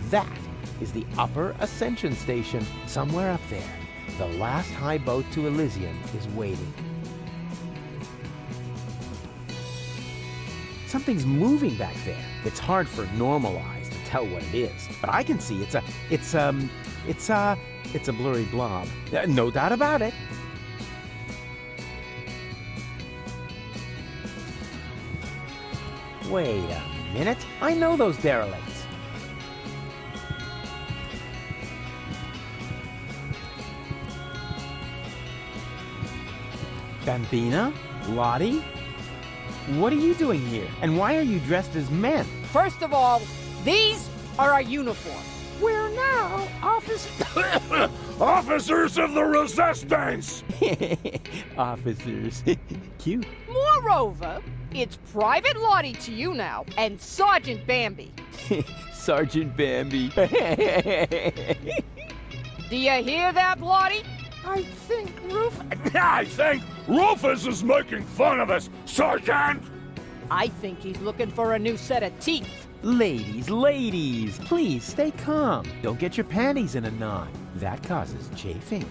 That is the Upper Ascension Station, somewhere up there. The last high boat to Elysium is waiting. Something's moving back there. It's hard for normal eyes to tell what it is, but I can see it's a blurry blob. No doubt about it. Wait a minute. I know those derelicts. Bambina? Lottie? What are you doing here? And why are you dressed as men? First of all, these are our uniforms. We're now Officers of the Resistance! Officers. Cute. Moreover, it's Private Lottie to you now, and Sergeant Bambi. Sergeant Bambi. Do you hear that, Lottie? I think Rufus is making fun of us, Sergeant! I think he's looking for a new set of teeth. Ladies, please stay calm. Don't get your panties in a knot. That causes chafing.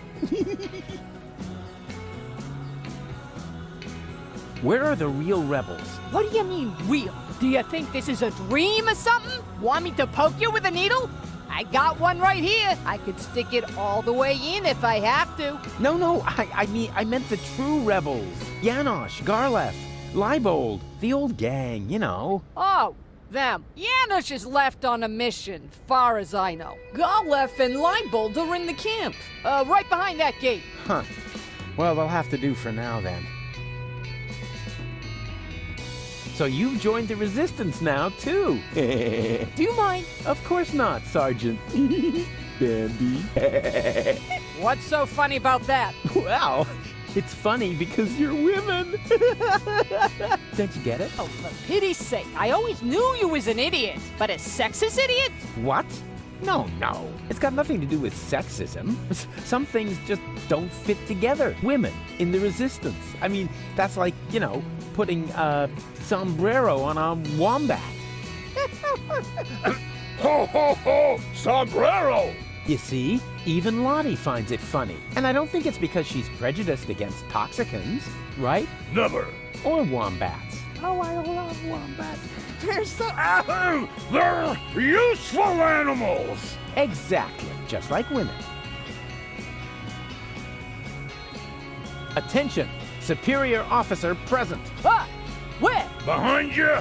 Where are the real rebels? What do you mean, real? Do you think this is a dream or something? Want me to poke you with a needle? I got one right here. I could stick it all the way in if I have to. No, I meant the true rebels. Janosch, Garlef, Leibold, the old gang, you know. Oh, them. Janosch is left on a mission, far as I know. Garlef and Leibold are in the camp. Right behind that gate. Huh. Well, they'll have to do for now, then. So you've joined the Resistance now, too. Do you mind? Of course not, Sergeant. Bambi. What's so funny about that? Well, it's funny because you're women. Don't you get it? Oh, for pity's sake, I always knew you was an idiot. But a sexist idiot? What? No. It's got nothing to do with sexism. Some things just don't fit together. Women in the Resistance. I mean, that's like, putting a sombrero on a wombat. Ho, ho, ho! Sombrero! You see, even Lottie finds it funny. And I don't think it's because she's prejudiced against toxicants, right? Never. Or wombats. Oh, I love wombats. They're so... Ahoo! They're useful animals! Exactly, just like women. Attention! Superior officer present. Ah! Where? Behind you!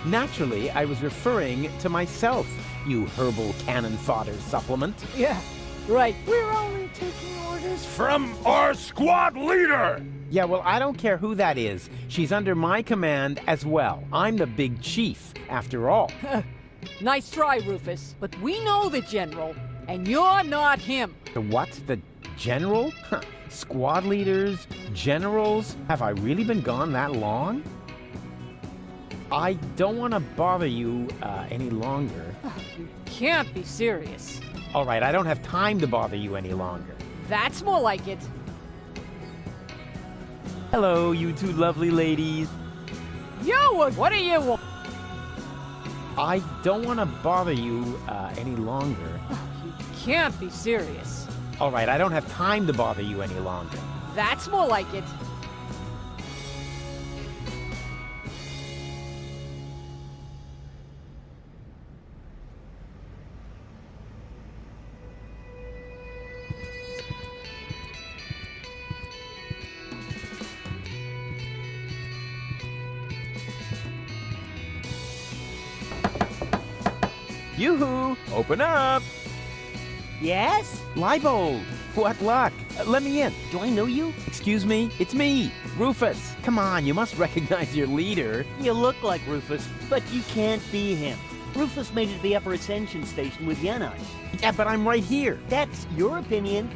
Naturally, I was referring to myself, you herbal cannon fodder supplement. Yeah, right. We're only taking orders From our squad leader! Yeah, well, I don't care who that is. She's under my command as well. I'm the big chief, after all. Nice try, Rufus. But we know the General, and you're not him. The what? The general? Huh. Squad leaders? Generals? Have I really been gone that long? I don't want to bother you any longer. You can't be serious. All right, I don't have time to bother you any longer. That's more like it. Hello, you two lovely ladies. Yo, what do you want? I don't want to bother you any longer. You can't be serious. All right, I don't have time to bother you any longer. That's more like it. Yoo-hoo! Open up! Yes? Leibold! What luck? Let me in. Do I know you? Excuse me? It's me, Rufus. Come on, you must recognize your leader. You look like Rufus, but you can't be him. Rufus made it to the Upper Ascension Station with Yenai. Yeah, but I'm right here. That's your opinion.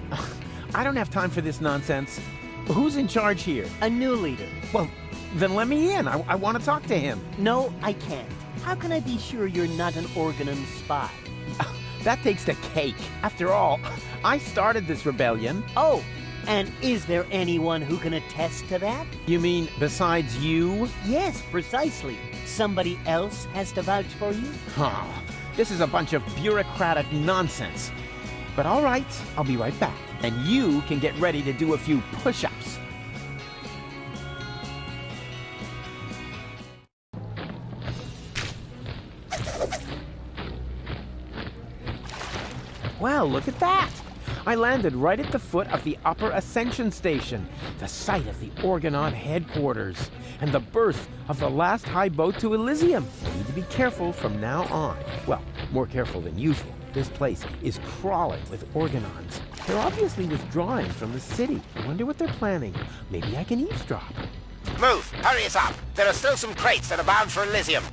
I don't have time for this nonsense. Who's in charge here? A new leader. Well, then let me in. I want to talk to him. No, I can't. How can I be sure you're not an Organon spy? That takes the cake. After all, I started this rebellion. Oh, and is there anyone who can attest to that? You mean besides you? Yes, precisely. Somebody else has to vouch for you? Huh. This is a bunch of bureaucratic nonsense. But all right, I'll be right back. And you can get ready to do a few push-ups. Well, look at that! I landed right at the foot of the Upper Ascension Station, the site of the Organon headquarters, and the birth of the last high boat to Elysium. I need to be careful from now on. Well, more careful than usual. This place is crawling with Organons. They're obviously withdrawing from the city. I wonder what they're planning. Maybe I can eavesdrop. Move! Hurry us up! There are still some crates that are bound for Elysium.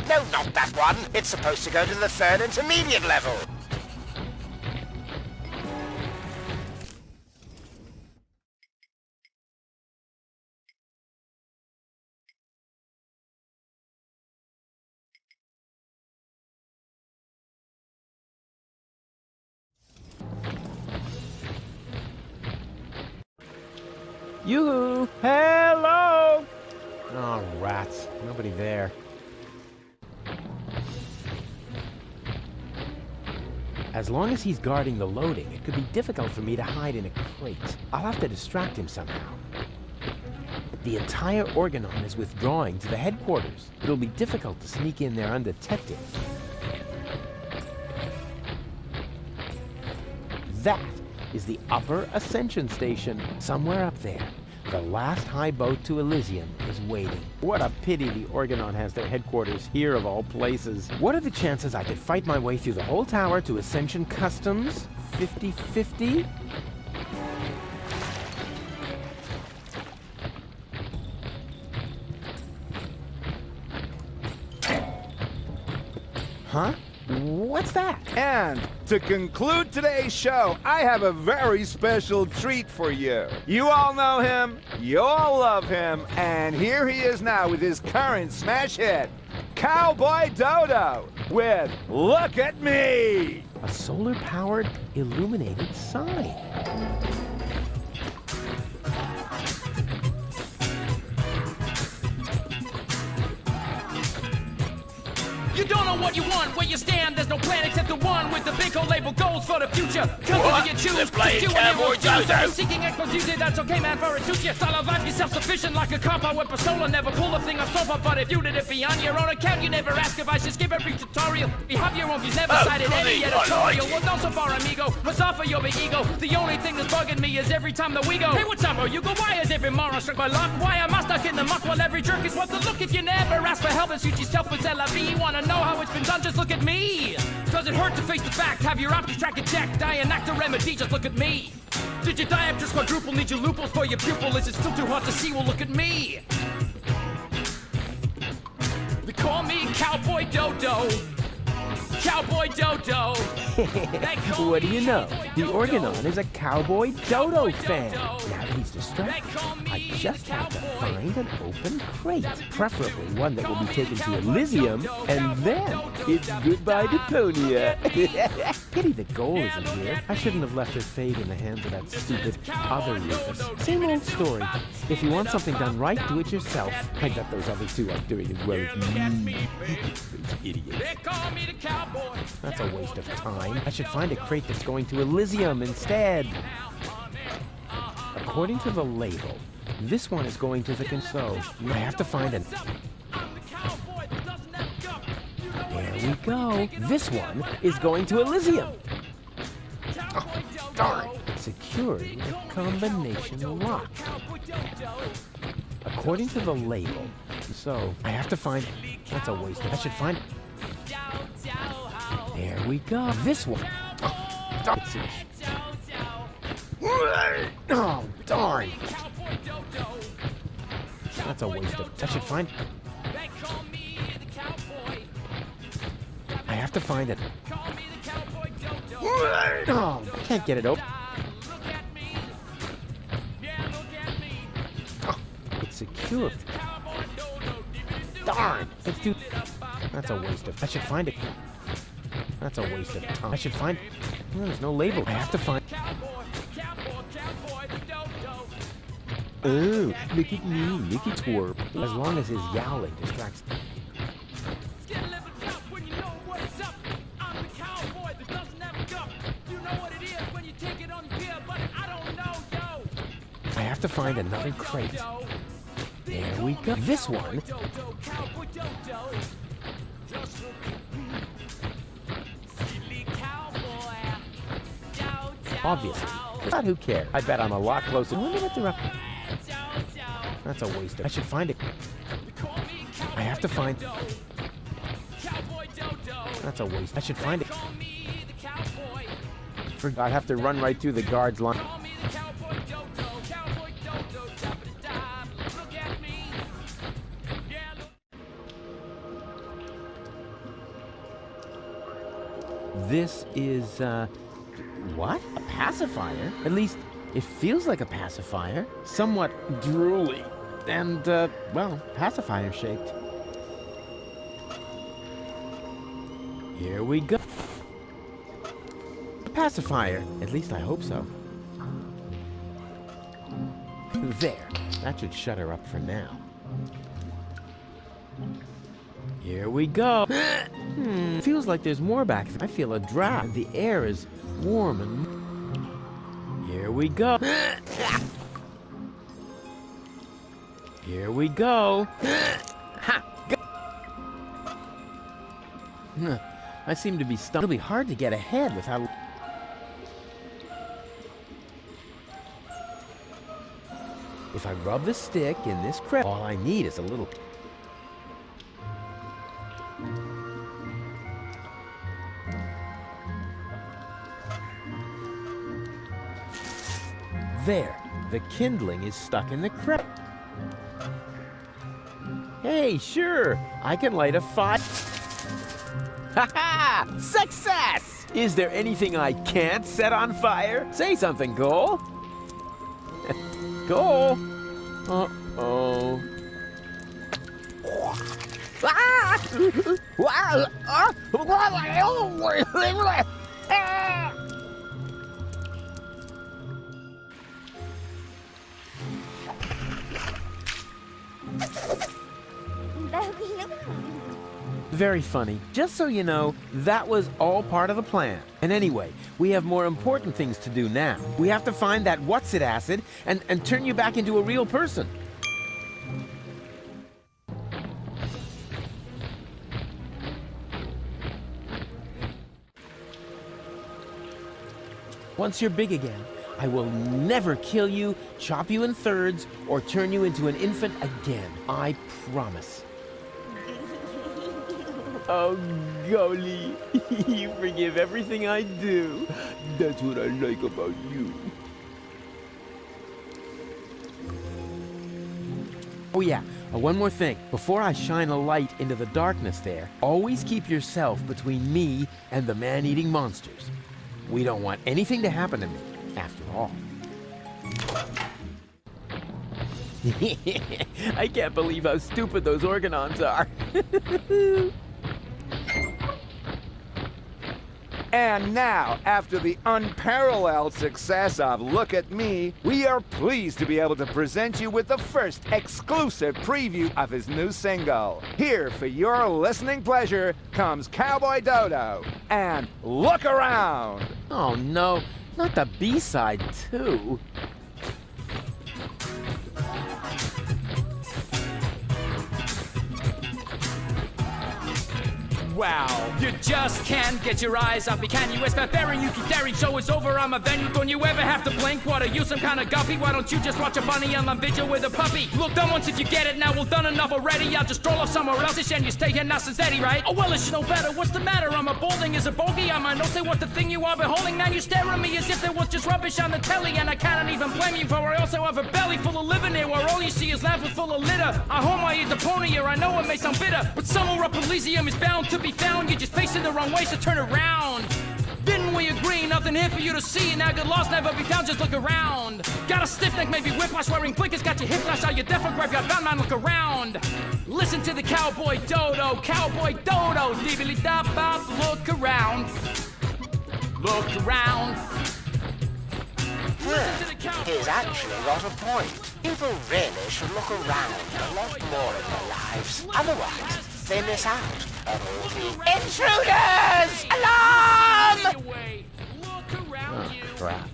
No, not that one. It's supposed to go to the third intermediate level. Yoo-hoo! Hello! Oh, rats. Nobody there. As long as he's guarding the loading, it could be difficult for me to hide in a crate. I'll have to distract him somehow. The entire Organon is withdrawing to the headquarters. It'll be difficult to sneak in there undetected. That is the Upper Ascension Station, somewhere up there. The last high boat to Elysium is waiting. What a pity the Organon has their headquarters here of all places. What are the chances I could fight my way through the whole tower to Ascension Customs? 50-50? Huh? What's that? And to conclude today's show, I have a very special treat for you. You all know him, you all love him, and here he is now with his current smash hit, Cowboy Dodo, with Look at Me! A solar-powered, illuminated sign. You don't know what you want, where you stand. There's no plan except the one with the big old label goals for the future. What? You choose to do Cowboy Dodo? seeking exposition, that's okay, man, for it suits you. Style of life, you're self-sufficient like a compound with Pasola. Never pull a thing on sofa, but if you did it be on your own account, you never ask if I should skip every tutorial. You have your own views, never cited any editorial. Well, not so far, amigo. What's off of your big ego? The only thing that's bugging me is every time that we go. Hey, what's up, bro? You go, why is every moron struck by luck? Why am I stuck in the muck while every jerk is what the look? If you never ask for help and suit yourself with LIV, wanna know how it's been done? Just look at me. Does it hurt to face the fact? Have your options track and check. Die and act a remedy, just look at me. Did your diopters quadruple? Need your loopholes for your pupil? Is it still too hot to see? Well, look at me. They call me Cowboy Dodo. Cowboy Dodo. What do you know? The Organon is a Cowboy Dodo fan. Now that he's distracted, I just have to find an open crate, preferably one that will be taken to Elysium, and then it's goodbye Deponia. Pity the goal isn't here. I shouldn't have left her fate in the hands of that stupid other Rufus. Same old story. If you want something done right, do it yourself. I bet those other two aren't doing as well as me. Those idiots. That's a waste of time. I should find a crate that's going to Elysium instead. According to the label, this one is going to the console. I have to find an... There we go. This one is going to Elysium. Oh, darn. It's secured with a combination lock. According to the label, so I have to find... That's a waste of... I should find... There we go. This one. Oh, darn. Oh, darn. That's a waste of... I should find... I have to find it. Oh, can't get it open. Oh, it's secure. Darn. Let's do... That's a waste of... I should find it. That's a waste of time. I should find... there's no label. I have to find... Oh, look at me. Look at twerp. As long as his yowling distracts... I have to find another crate. There we go. This one... Obviously. But who cares? I bet I'm a lot closer. I wonder what they're up. That's a waste of... I should find it. I have to find... That's a waste. I should find it. I have to run right through the guard's line. This is, what? A pacifier? At least, it feels like a pacifier. Somewhat drooly. And, well, pacifier-shaped. Here we go. A pacifier. At least I hope so. There. That should shut her up for now. Here we go. Feels like there's more back there. I feel a draft. The air is warm and... Here we go. Here we go. Ha! I seem to be stuck. It'll be hard to get ahead without... If I rub the stick in this crevice, all I need is a little... There, the kindling is stuck in the crevice. Hey, sure, I can light a fire. Ha-ha! Success! Is there anything I can't set on fire? Say something, Cole. Cole? Uh-oh. Very funny. Just so you know, that was all part of the plan. And anyway, we have more important things to do now. We have to find that what's-it acid and turn you back into a real person. Once you're big again, I will never kill you, chop you in thirds, or turn you into an infant again. I promise. Oh, golly. You forgive everything I do. That's what I like about you. Oh, yeah. One more thing. Before I shine a light into the darkness there, always keep yourself between me and the man-eating monsters. We don't want anything to happen to me, after all. I can't believe how stupid those organons are. And now, after the unparalleled success of Look at Me, we are pleased to be able to present you with the first exclusive preview of his new single. Here, for your listening pleasure, comes Cowboy Dodo and Look Around. Oh no, not the B-side too. Wow, you just can't get your eyes off me, can you? It's barbarian, you keep daring, show is over, I'm a venue. Don't you ever have to blink? What, are you some kind of guppy? Why don't you just watch a bunny on vigil with a puppy? Look, done once if you get it, now well done enough already. I'll just stroll off somewhere else and you stay here nice and steady, right? Oh well, it should know better, what's the matter? I'm a balding is a bogey, I'm a no say what the thing you are beholding. Now you stare at me as if there was just rubbish on the telly. And I cannot even blame you, for I also have a belly full of living here, where all you see is laughing full of litter. I home I eat Deponia, I know it may sound bitter, but somewhere up Elysium is bound to be found. You're just facing the wrong way, so turn around. Didn't we agree? Nothing here for you to see. Now good loss never be found, just look around. Got a stiff neck, maybe whiplash, wearing blinkers, got your hip flash, are you deaf or graveyard bound, man, look around. Listen to the Cowboy Dodo, dibbly-da-bop, look around. Look around. He's actually got a point. People really should look around a lot more in their lives. Otherwise, they miss out on all the intruders! Alarm! Look around you. Crap.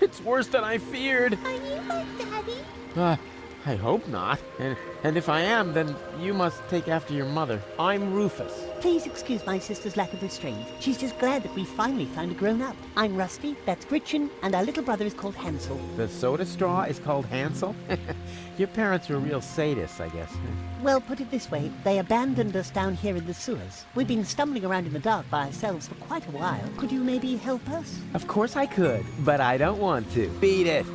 It's worse than I feared. Are you my daddy? I hope not. And if I am, then you must take after your mother. I'm Rufus. Please excuse my sister's lack of restraint. She's just glad that we finally found a grown-up. I'm Rusty, that's Gretchen, and our little brother is called Hansel. The soda straw is called Hansel? Your parents were real sadists, I guess. Well, put it this way, they abandoned us down here in the sewers. We've been stumbling around in the dark by ourselves for quite a while. Could you maybe help us? Of course I could, but I don't want to. Beat it.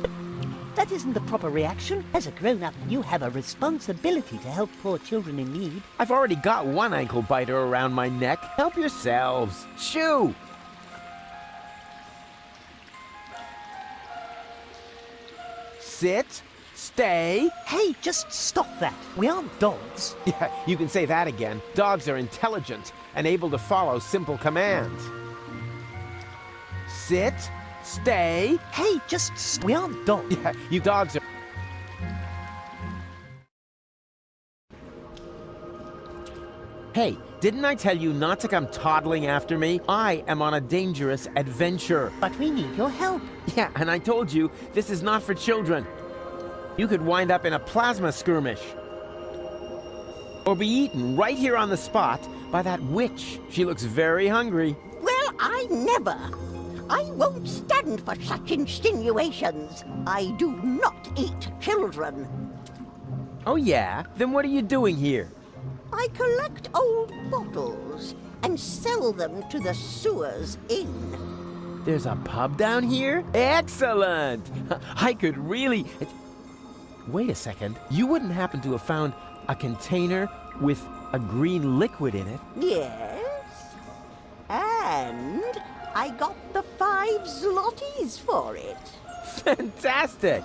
That isn't the proper reaction. As a grown-up, you have a responsibility to help poor children in need. I've already got one ankle biter around my neck. Help yourselves. Shoo! Sit. Stay. Hey, just stop that. We aren't dogs. Yeah, you can say that again. Dogs are intelligent and able to follow simple commands. Sit. Stay. Hey, we aren't dogs. Yeah, you dogs are... Hey, didn't I tell you not to come toddling after me? I am on a dangerous adventure. But we need your help. Yeah, and I told you, this is not for children. You could wind up in a plasma skirmish. Or be eaten right here on the spot by that witch. She looks very hungry. Well, I never. I won't stand for such insinuations. I do not eat children. Oh yeah? Then what are you doing here? I collect old bottles and sell them to the sewers inn. There's a pub down here? Excellent! I could really... Wait a second. You wouldn't happen to have found a container with a green liquid in it? Yes. And I got the 5 zlotys for it. Fantastic!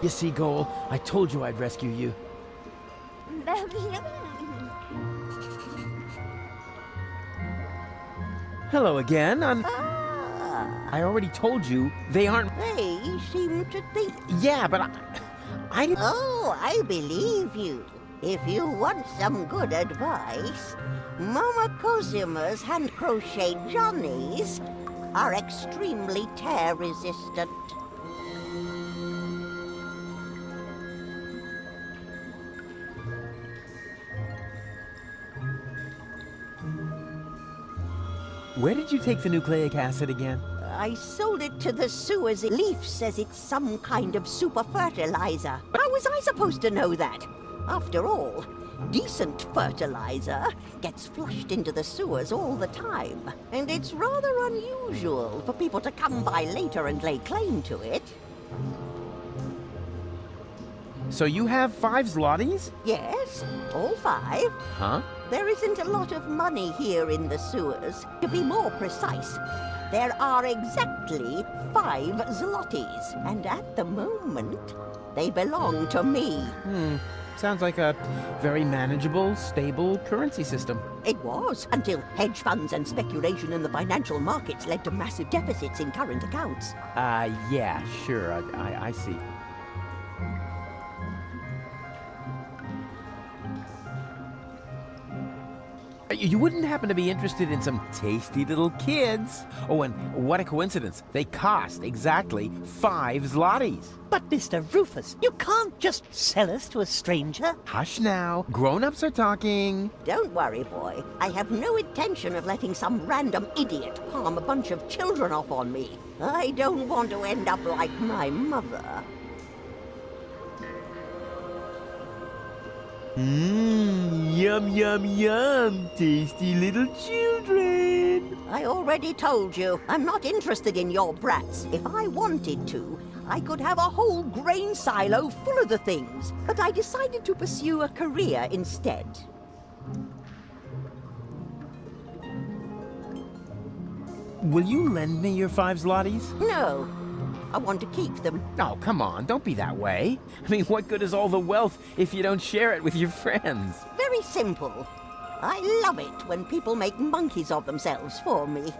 You see, Goal, I told you I'd rescue you. Hello again. I already told you they aren't. They seem to think. Yeah, but I didn't. Oh, I believe you. If you want some good advice, Mama Cosima's hand-crocheted Johnnies are extremely tear-resistant. Where did you take the nucleic acid again? I sold it to the sewers. Leaf says it's some kind of super fertilizer. How was I supposed to know that? After all, decent fertilizer gets flushed into the sewers all the time. And it's rather unusual for people to come by later and lay claim to it. So you have 5 zlotys? Yes, all 5. Huh? There isn't a lot of money here in the sewers. To be more precise, there are exactly 5 zlotys. And at the moment, they belong to me. Sounds like a very manageable, stable currency system. It was, until hedge funds and speculation in the financial markets led to massive deficits in current accounts. Yeah, sure, I see. You wouldn't happen to be interested in some tasty little kids? Oh, and what a coincidence. They cost exactly 5 zlotys. But Mr. Rufus, you can't just sell us to a stranger. Hush now. Grown-ups are talking. Don't worry, boy. I have no intention of letting some random idiot palm a bunch of children off on me. I don't want to end up like my mother. Yum, yum, yum. Tasty little children. I already told you, I'm not interested in your brats. If I wanted to, I could have a whole grain silo full of the things. But I decided to pursue a career instead. Will you lend me your 5 zlotys? No, I want to keep them. Oh, come on, don't be that way. I mean, what good is all the wealth if you don't share it with your friends? Very simple. I love it when people make monkeys of themselves for me.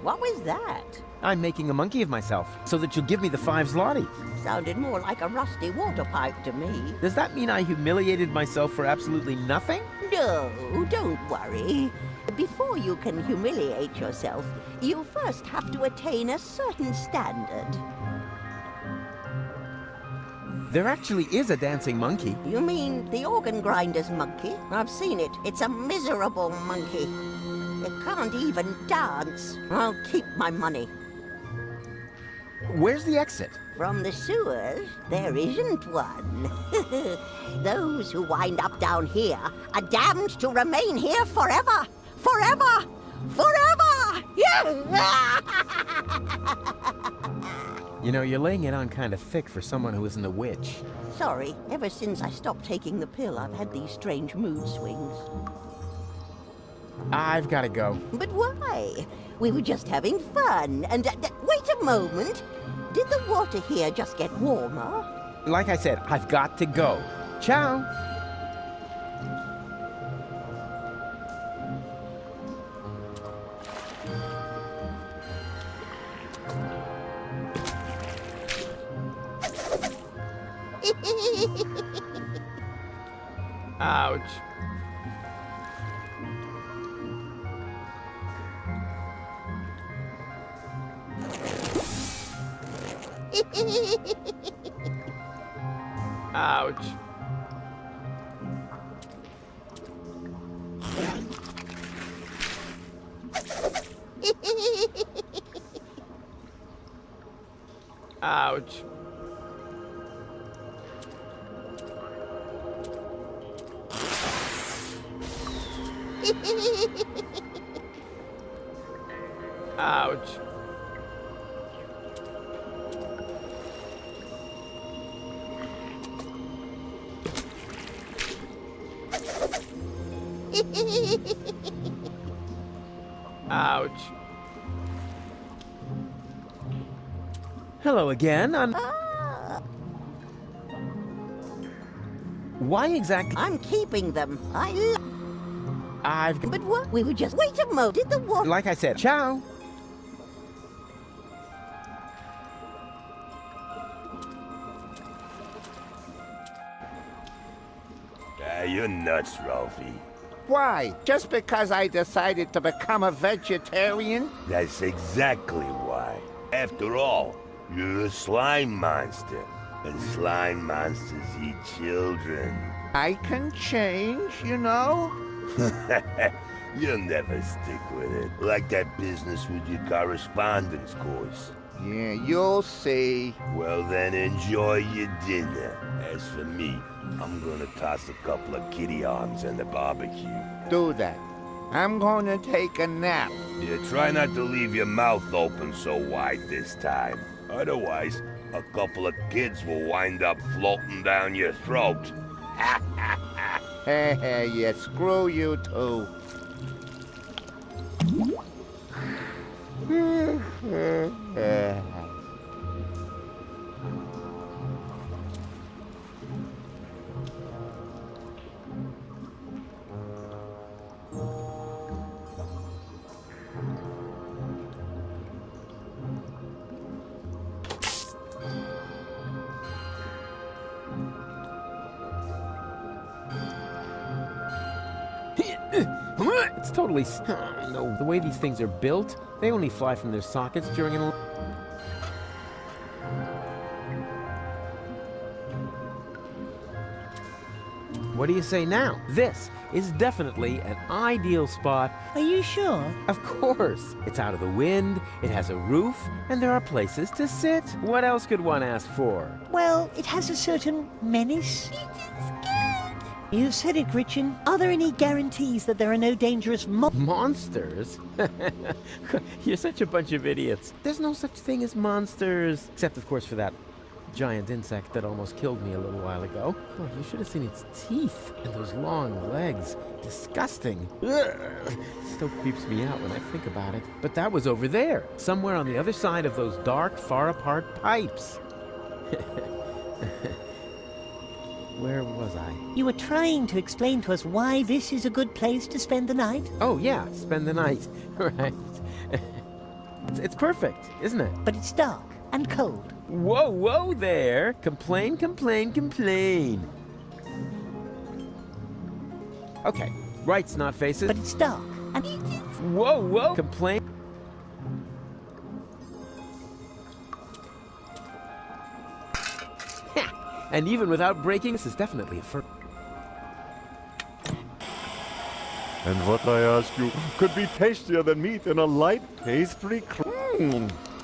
What was that? I'm making a monkey of myself so that you'll give me the 5 zlotys. Sounded more like a rusty water pipe to me. Does that mean I humiliated myself for absolutely nothing? No, don't worry. Before you can humiliate yourself, you first have to attain a certain standard. There actually is a dancing monkey. You mean the organ grinder's monkey? I've seen it. It's a miserable monkey. It can't even dance. I'll keep my money. Where's the exit? From the sewers, there isn't one. Those who wind up down here are damned to remain here forever! Forever! Forever! You know, you're laying it on kind of thick for someone who isn't a witch. Sorry, ever since I stopped taking the pill, I've had these strange mood swings. I've got to go. But why? We were just having fun, and wait a moment! Did the water here just get warmer? Like I said, I've got to go. Ciao. Ouch. Ouch. Ouch. Ouch. Ouch. Hello again. Why exactly? I'm keeping them. I've... But what? We were just... Wait a moment. Did the water... Like I said, ciao. You're nuts, Ralphie. Why? Just because I decided to become a vegetarian? That's exactly why. After all, you're a slime monster. And slime monsters eat children. I can change, you know? You'll never stick with it. Like that business with your correspondence course. Yeah, you'll see. Well then, enjoy your dinner. As for me, I'm gonna toss a couple of kitty arms on the barbecue. Do that. I'm gonna take a nap. Yeah, try not to leave your mouth open so wide this time. Otherwise, a couple of kids will wind up floating down your throat. Hey, yeah, screw you too. It's totally... No, the way these things are built, they only fly from their sockets during an... What do you say now? This is definitely an ideal spot. Are you sure? Of course. It's out of the wind, it has a roof, and there are places to sit. What else could one ask for? Well, it has a certain menace. You said it, Gretchen. Are there any guarantees that there are no dangerous Monsters? You're such a bunch of idiots. There's no such thing as monsters. Except, of course, for that giant insect that almost killed me a little while ago. Oh, you should have seen its teeth and those long legs. Disgusting. Ugh. Still creeps me out when I think about it. But that was over there, somewhere on the other side of those dark, far-apart pipes. Where was I? You were trying to explain to us why this is a good place to spend the night. Oh, yeah, spend the night. Right. It's perfect, isn't it? But it's dark and cold. Whoa, whoa there! Complain, complain, complain. Okay, right, snot faces. But it's dark and... Whoa, whoa! Complain. And even without breaking, this is definitely a first. And what I ask you could be tastier than meat in a light pastry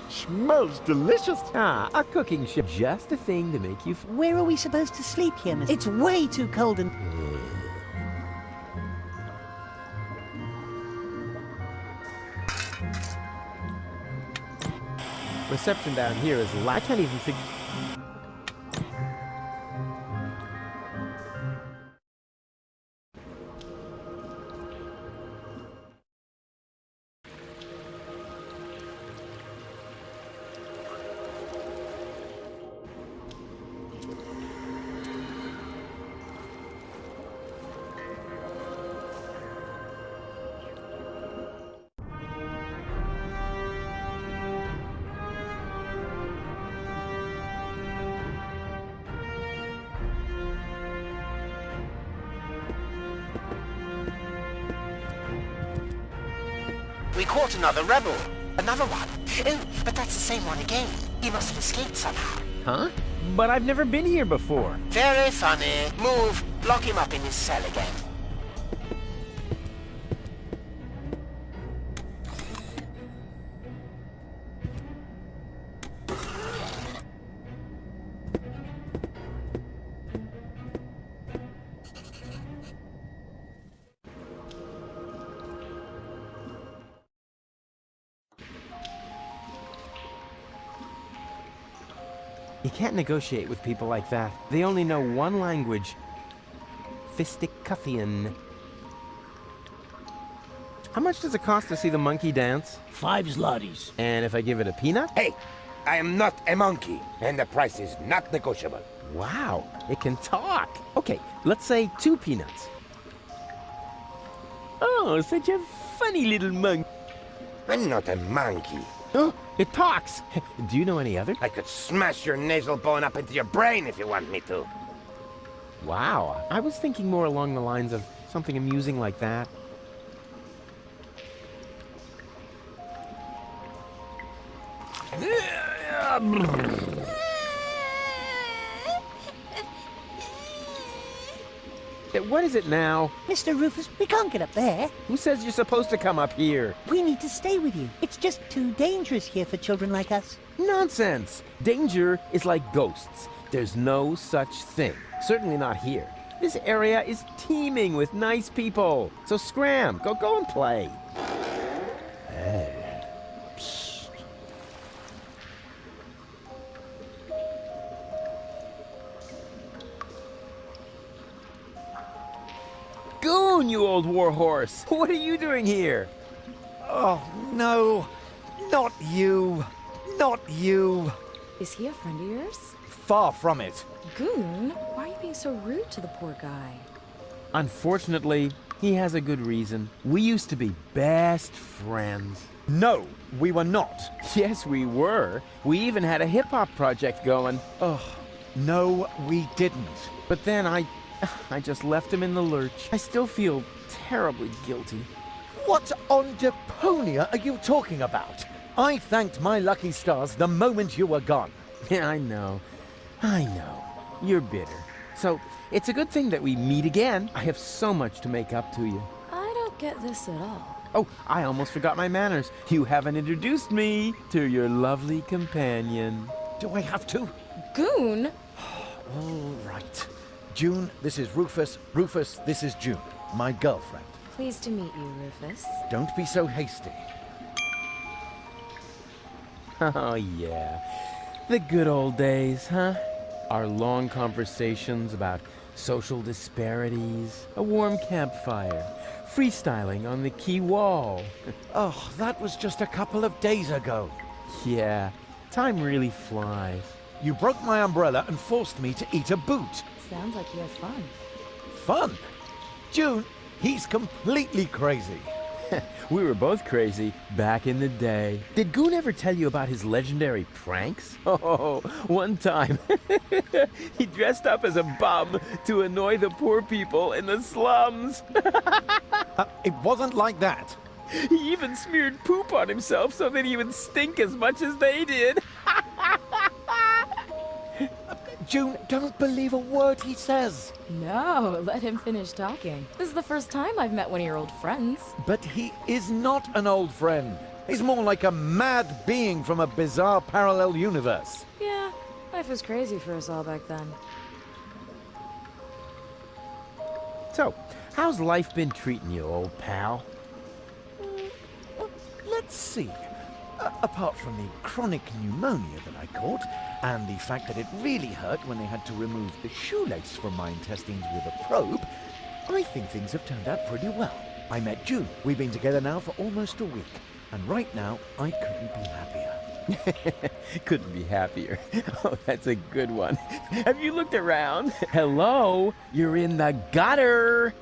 smells delicious. Ah, a cooking show. Just the thing to make you... Where are we supposed to sleep here, miss? It's way too cold and... Reception down here is... I can't even figure... We caught another rebel. Another one. Oh, but that's the same one again. He must have escaped somehow. Huh? But I've never been here before. Very funny. Move. Lock him up in his cell again. You can't negotiate with people like that. They only know one language. Fisticuffian. How much does it cost to see the monkey dance? 5 zlotys. And if I give it a peanut? Hey, I am not a monkey, and the price is not negotiable. Wow, it can talk. Okay, let's say 2 peanuts. Oh, such a funny little monkey. I'm not a monkey. Oh, it talks. Do you know any other? I could smash your nasal bone up into your brain if you want me to. Wow, I was thinking more along the lines of something amusing like that. What is it now? Mr. Rufus, we can't get up there. Who says you're supposed to come up here? We need to stay with you. It's just too dangerous here for children like us. Nonsense! Danger is like ghosts. There's no such thing. Certainly not here. This area is teeming with nice people. So scram, go and play. Hey. Psst. Goon, you old warhorse! What are you doing here? Oh, no. Not you. Not you. Is he a friend of yours? Far from it. Goon, why are you being so rude to the poor guy? Unfortunately, he has a good reason. We used to be best friends. No, we were not. Yes, we were. We even had a hip-hop project going. Oh, no, we didn't. But then I just left him in the lurch. I still feel terribly guilty. What on Deponia are you talking about? I thanked my lucky stars the moment you were gone. Yeah, I know. You're bitter. So, it's a good thing that we meet again. I have so much to make up to you. I don't get this at all. Oh, I almost forgot my manners. You haven't introduced me to your lovely companion. Do I have to? Goon? All right. June, this is Rufus. Rufus, this is June, my girlfriend. Pleased to meet you, Rufus. Don't be so hasty. Oh, yeah. The good old days, huh? Our long conversations about social disparities, a warm campfire, freestyling on the quay wall. Oh, that was just a couple of days ago. Yeah, time really flies. You broke my umbrella and forced me to eat a boot. Sounds like you had fun. Fun? June, he's completely crazy. We were both crazy back in the day. Did Goon ever tell you about his legendary pranks? Oh, one time he dressed up as a bum to annoy the poor people in the slums. It wasn't like that. He even smeared poop on himself so that he would stink as much as they did. June, don't believe a word he says. No, let him finish talking. This is the first time I've met one of your old friends. But he is not an old friend. He's more like a mad being from a bizarre parallel universe. Yeah, life was crazy for us all back then. So, how's life been treating you, old pal? Let's see. Apart from the chronic pneumonia that I caught, and the fact that it really hurt when they had to remove the shoelace from my intestines with a probe, I think things have turned out pretty well. I met June. We've been together now for almost a week, and right now, I couldn't be happier. Couldn't be happier. Oh, that's a good one. Have you looked around? Hello? You're in the gutter.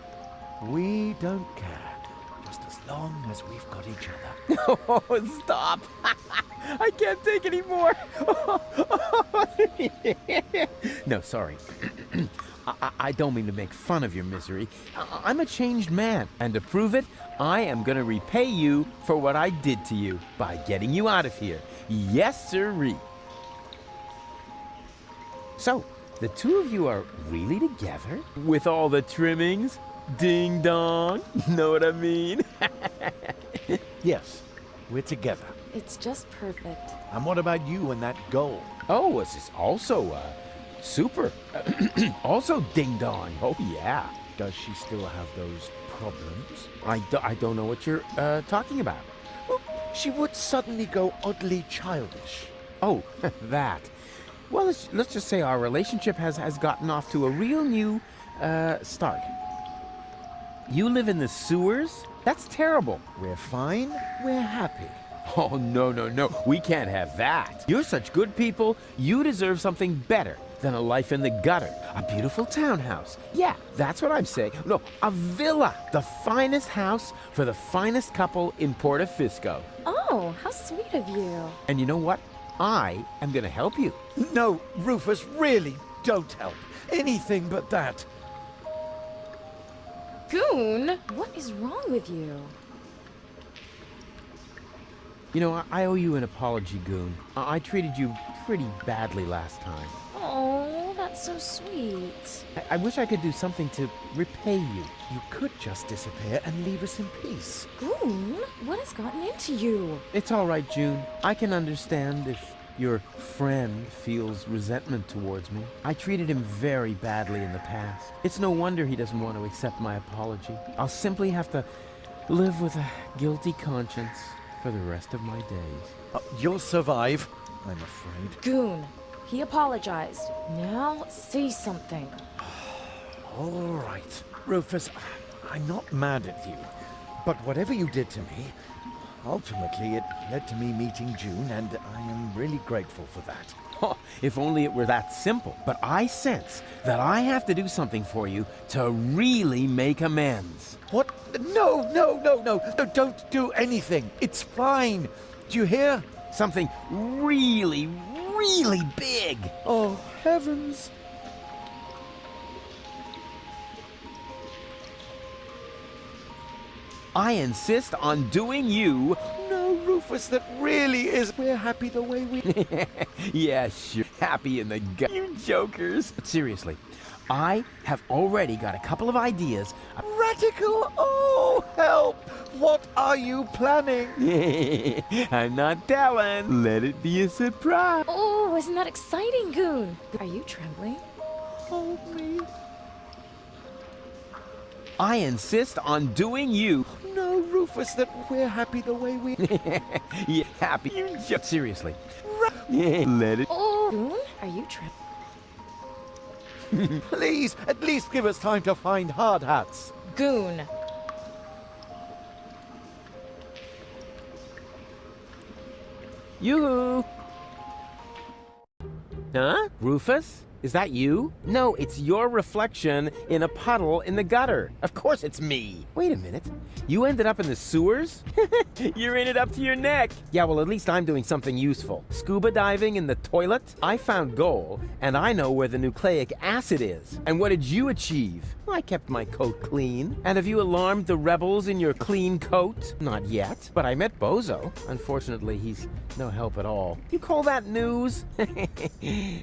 We don't care, just as long as we've got each other. Oh, stop. I can't take any more. No, sorry. I don't mean to make fun of your misery. I'm a changed man, and to prove it, I am going to repay you for what I did to you by getting you out of here. Yes, sirree. So, the two of you are really together? With all the trimmings? Ding dong. Know what I mean? Yes, we're together. It's just perfect. And what about you and that goal? Oh, this is also, super. Also ding dong. Oh, yeah. Does she still have those problems? I don't know what you're, talking about. Well, she would suddenly go oddly childish. Oh, that. Well, let's just say our relationship has gotten off to a real new, start. You live in the sewers? That's terrible. We're fine. We're happy. Oh, no. We can't have that. You're such good people. You deserve something better. than a life in the gutter. A beautiful townhouse. Yeah, that's what I'm saying. No, a villa. The finest house for the finest couple in Portofisco. Oh, how sweet of you. And you know what? I am going to help you. No, Rufus, really, don't help. Anything but that. Goon, what is wrong with you? You know, I owe you an apology, Goon. I treated you pretty badly last time. Oh, that's so sweet. I wish I could do something to repay you. You could just disappear and leave us in peace. Goon, what has gotten into you? It's all right, June. I can understand if your friend feels resentment towards me. I treated him very badly in the past. It's no wonder he doesn't want to accept my apology. I'll simply have to live with a guilty conscience for the rest of my days. You'll survive, I'm afraid. Goon, he apologized. Now say something. All right. Rufus, I'm not mad at you, but whatever you did to me, ultimately it led to me meeting June, and I am really grateful for that. Oh, if only it were that simple. But I sense that I have to do something for you to really make amends. What? No, don't do anything. It's fine. Do you hear? Something really, really big. Oh, heavens. I insist on doing you. No, Rufus, that really is. We're happy the way we... Yeah, sure. Happy in the gut. You jokers. Seriously, I have already got a couple of ideas. Radical! Oh, help! What are you planning? I'm not telling. Let it be a surprise. Oh, isn't that exciting, Goon? Are you trembling? Hold me. I insist on doing you. No, Rufus, that we're happy the way we... Yeah, happy. You seriously. Let it... Oh, Goon, are you trembling? Please, at least give us time to find hard hats. Goon. Yoo-hoo! Huh? Rufus? Is that you? No, it's your reflection in a puddle in the gutter. Of course it's me. Wait a minute. You ended up in the sewers? You're in it up to your neck. Yeah, well, at least I'm doing something useful. Scuba diving in the toilet? I found gold, and I know where the nucleic acid is. And what did you achieve? I kept my coat clean. And have you alarmed the rebels in your clean coat? Not yet, but I met Bozo. Unfortunately, he's no help at all. You call that news?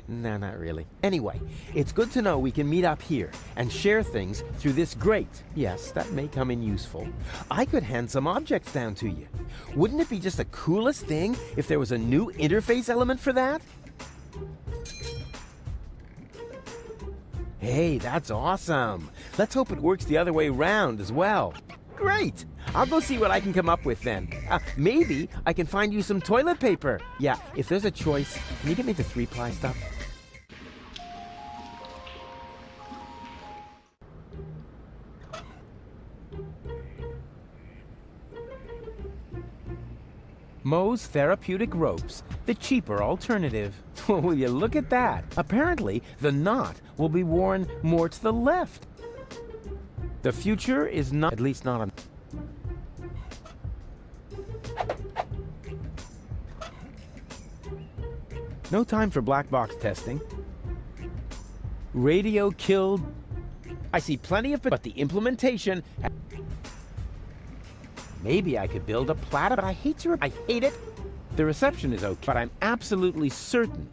No, not really. Anyway, it's good to know we can meet up here and share things through this grate. Yes, that may come in useful. I could hand some objects down to you. Wouldn't it be just the coolest thing if there was a new interface element for that? Hey, that's awesome. Let's hope it works the other way around as well. Great. I'll go see what I can come up with then. Maybe I can find you some toilet paper. Yeah, if there's a choice, can you get me the 3-ply stuff? Moe's Therapeutic Ropes, the cheaper alternative. Will you look at that? Apparently, the knot will be worn more to the left. The future is not, at least not on... No time for black box testing. Radio killed... I see plenty of... But the implementation... Maybe I could build a platter, but I hate it. The reception is okay, but I'm absolutely certain.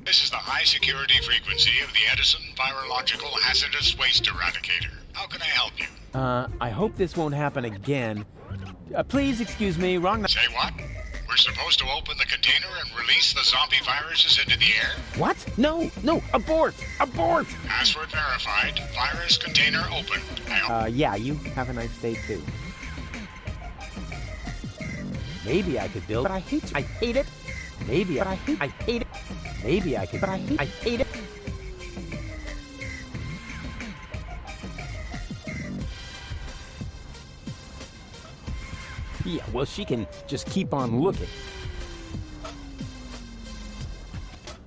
This is the high security frequency of the Edison Virological Hazardous Waste Eradicator. How can I help you? I hope this won't happen again. Please excuse me, wrong... Say what? We're supposed to open the container and release the zombie viruses into the air? What? No, abort! Abort! Password verified. Virus container open. Yeah, you have a nice day too. Maybe I could build, but I hate it. Maybe I hate it. Maybe I could, but I hate it. Yeah, well, she can just keep on looking.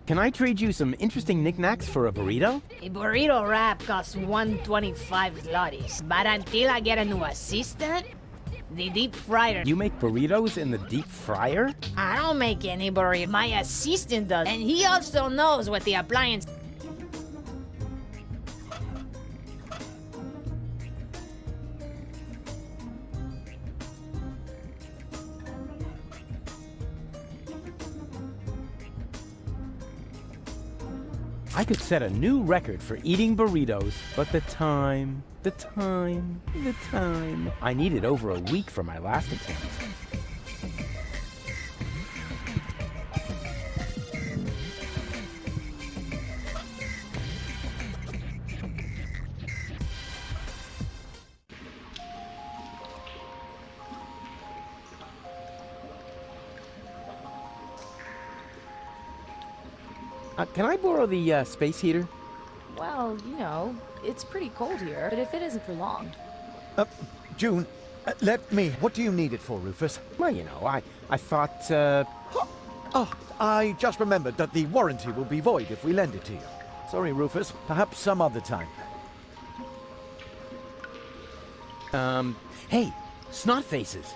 Can I trade you some interesting knickknacks for a burrito? A burrito wrap costs 125 zlotys, but until I get a new assistant, the deep fryer... You make burritos in the deep fryer? I don't make any burrito. My assistant does, and he also knows what the appliance... I could set a new record for eating burritos, but the time... I needed over a week for my last attempt. Can I borrow the space heater? Well, you know, it's pretty cold here, but if it isn't for long. June, let me. What do you need it for, Rufus? Well, you know, I thought, Oh, I just remembered that the warranty will be void if we lend it to you. Sorry, Rufus. Perhaps some other time. Hey, snot faces.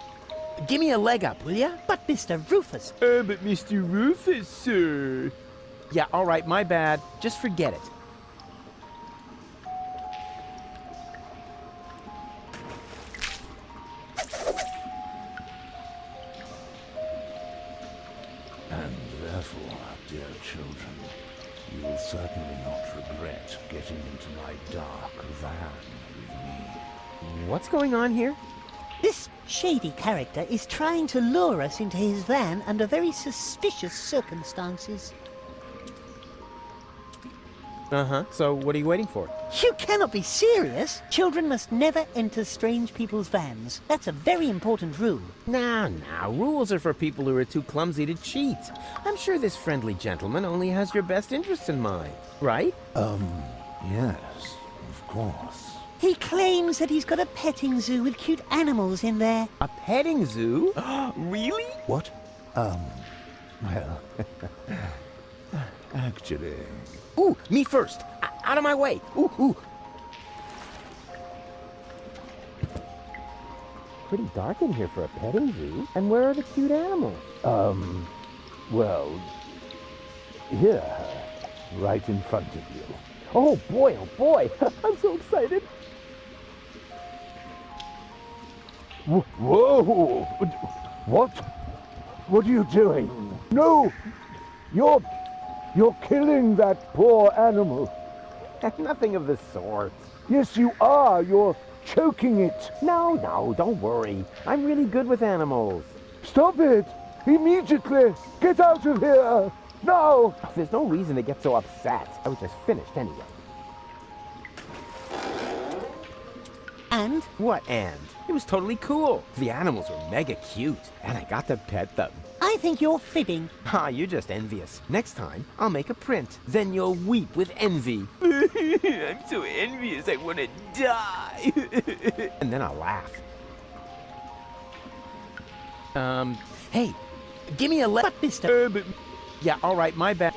Give me a leg up, will ya? But Mr. Rufus... But Mr. Rufus, sir... Yeah, all right, my bad. Just forget it. And therefore, dear children, you will certainly not regret getting into my dark van with me. What's going on here? This shady character is trying to lure us into his van under very suspicious circumstances. Uh-huh. So what are you waiting for? You cannot be serious! Children must never enter strange people's vans. That's a very important rule. Now, rules are for people who are too clumsy to cheat. I'm sure this friendly gentleman only has your best interests in mind, right? Yes, of course. He claims that he's got a petting zoo with cute animals in there. A petting zoo? Really? What? Well... actually... Ooh, me first! Out of my way! Ooh! Pretty dark in here for a petting zoo. And where are the cute animals? well... here. Right in front of you. Oh boy! I'm so excited! Whoa! What? What are you doing? No! You're killing that poor animal. Nothing of the sort. Yes, you are. You're choking it. No, don't worry. I'm really good with animals. Stop it! Immediately! Get out of here! Now! There's no reason to get so upset. I was just finished anyway. And? What and? It was totally cool. The animals were mega cute, and I got to pet them. I think you're fibbing. You're just envious. Next time, I'll make a print. Then you'll weep with envy. I'm so envious, I want to die. And then I'll laugh. Hey, give me a leg. But Mr. Yeah, all right, my bad.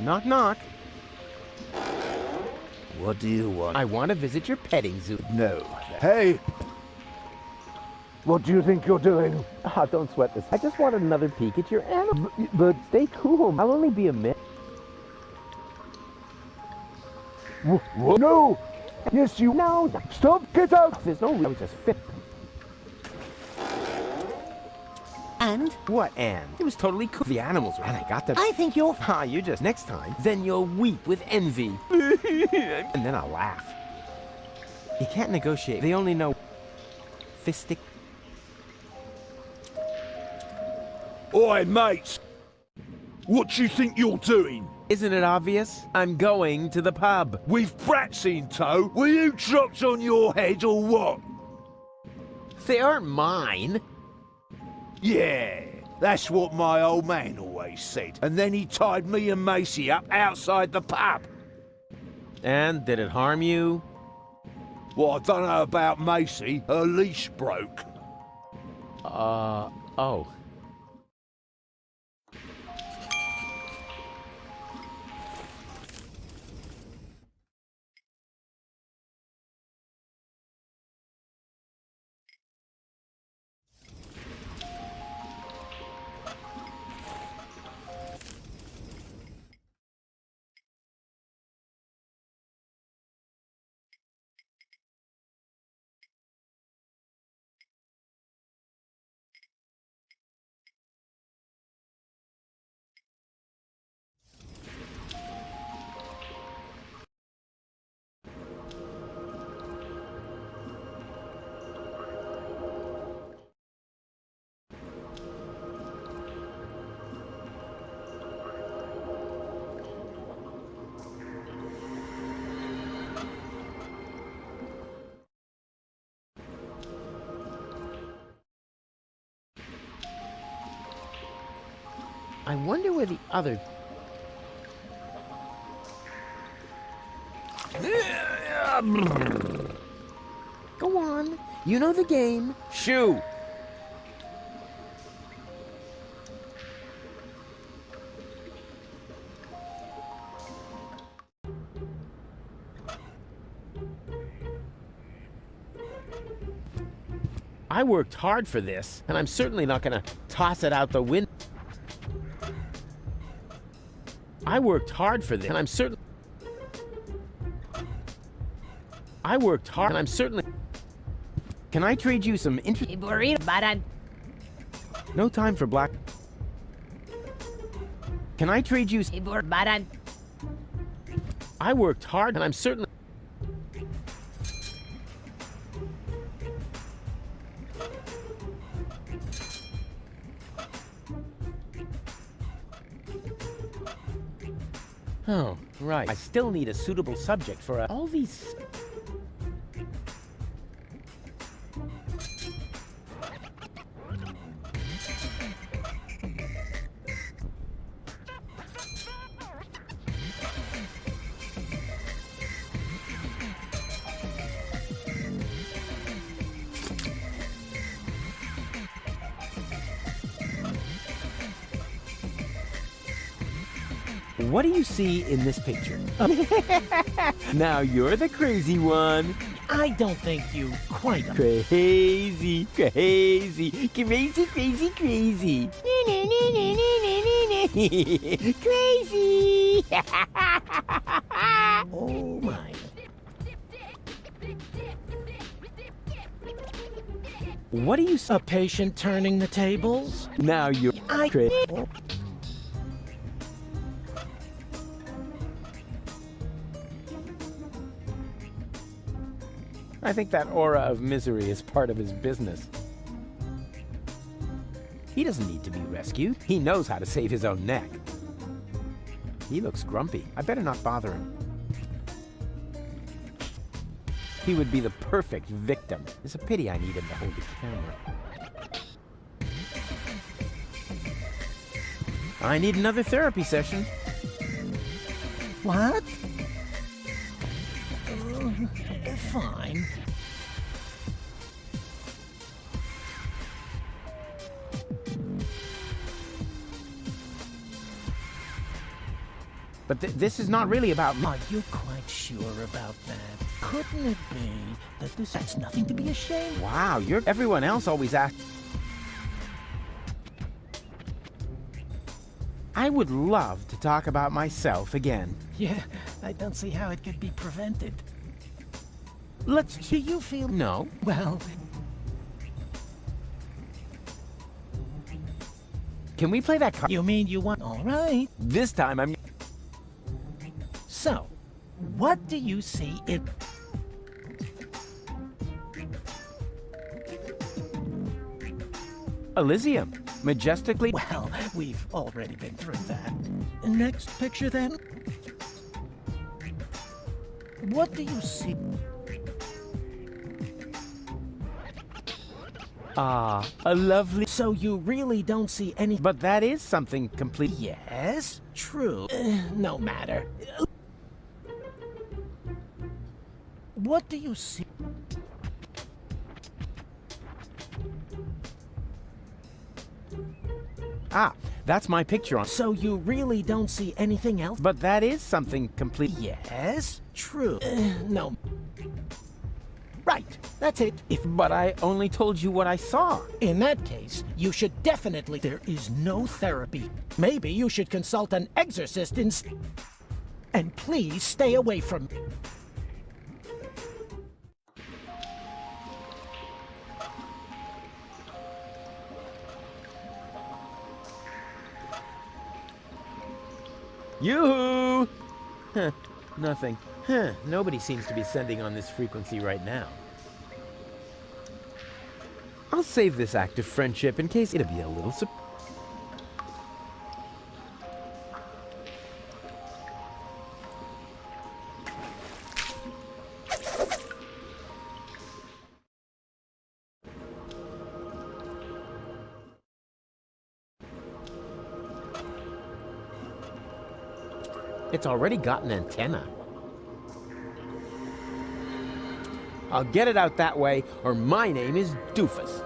Knock, knock. What do you want? I want to visit your petting zoo. No. Hey! What do you think you're doing? Don't sweat this. I just wanted another peek at your animal. But stay cool. I'll only be a minute. What? No! Yes, you... No. Stop! Get out! There's no... I was just fit. And? What and? It was totally cool. The animals were... And I got the... I think you're... You just... Next time, then you'll weep with envy. And then I'll laugh. You can't negotiate. They only know... Fistic... Oi, mates! What do you think you're doing? Isn't it obvious? I'm going to the pub. With brats in tow? Were you dropped on your head or what? They aren't mine. Yeah, that's what my old man always said. And then he tied me and Macy up outside the pub. And did it harm you? Well, I don't know about Macy. Her leash broke. Oh. I wonder where the other... Go on. You know the game. Shoo! I worked hard for this, and I'm certainly not gonna toss it out the window. I worked hard for this, and I'm certain... I worked hard, and I'm certainly... Can I trade you some interest... No time for black... Can I trade you... I worked hard, and I'm certainly... Oh, right. I still need a suitable subject for all these... What do you see in this picture? Now you're the crazy one. I don't think you quite... Crazy, crazy, crazy, crazy, crazy. Crazy. Oh my. What do you... A patient turning the tables? Now you're... crazy. I think that aura of misery is part of his business. He doesn't need to be rescued. He knows how to save his own neck. He looks grumpy. I better not bother him. He would be the perfect victim. It's a pity I need him to hold the camera. I need another therapy session. What? Fine. But this is not really about me. Are you quite sure about that? Couldn't it be that this has nothing to be ashamed of? Wow, everyone else always asks. I would love to talk about myself again. Yeah, I don't see how it could be prevented. Do you feel... No. Well... Can we play that card? You mean you want... All right. This time I'm... So, what do you see in... Elysium. Majestically... Well, we've already been through that. Next picture, then. What do you see? Ah, a lovely... So you really don't see any... But that is something complete... Yes, true. No matter. What do you see? Ah, that's my picture on... So you really don't see anything else? But that is something complete... Yes, true. No. Right, that's it. But I only told you what I saw. In that case, you should definitely... There is no therapy. Maybe you should consult an exorcist instead. And please stay away from... Yoo-hoo! Huh, nothing. Huh, nobody seems to be sending on this frequency right now. I'll save this act of friendship in case it'll be a little It's already got an antenna. I'll get it out that way, or my name is Doofus.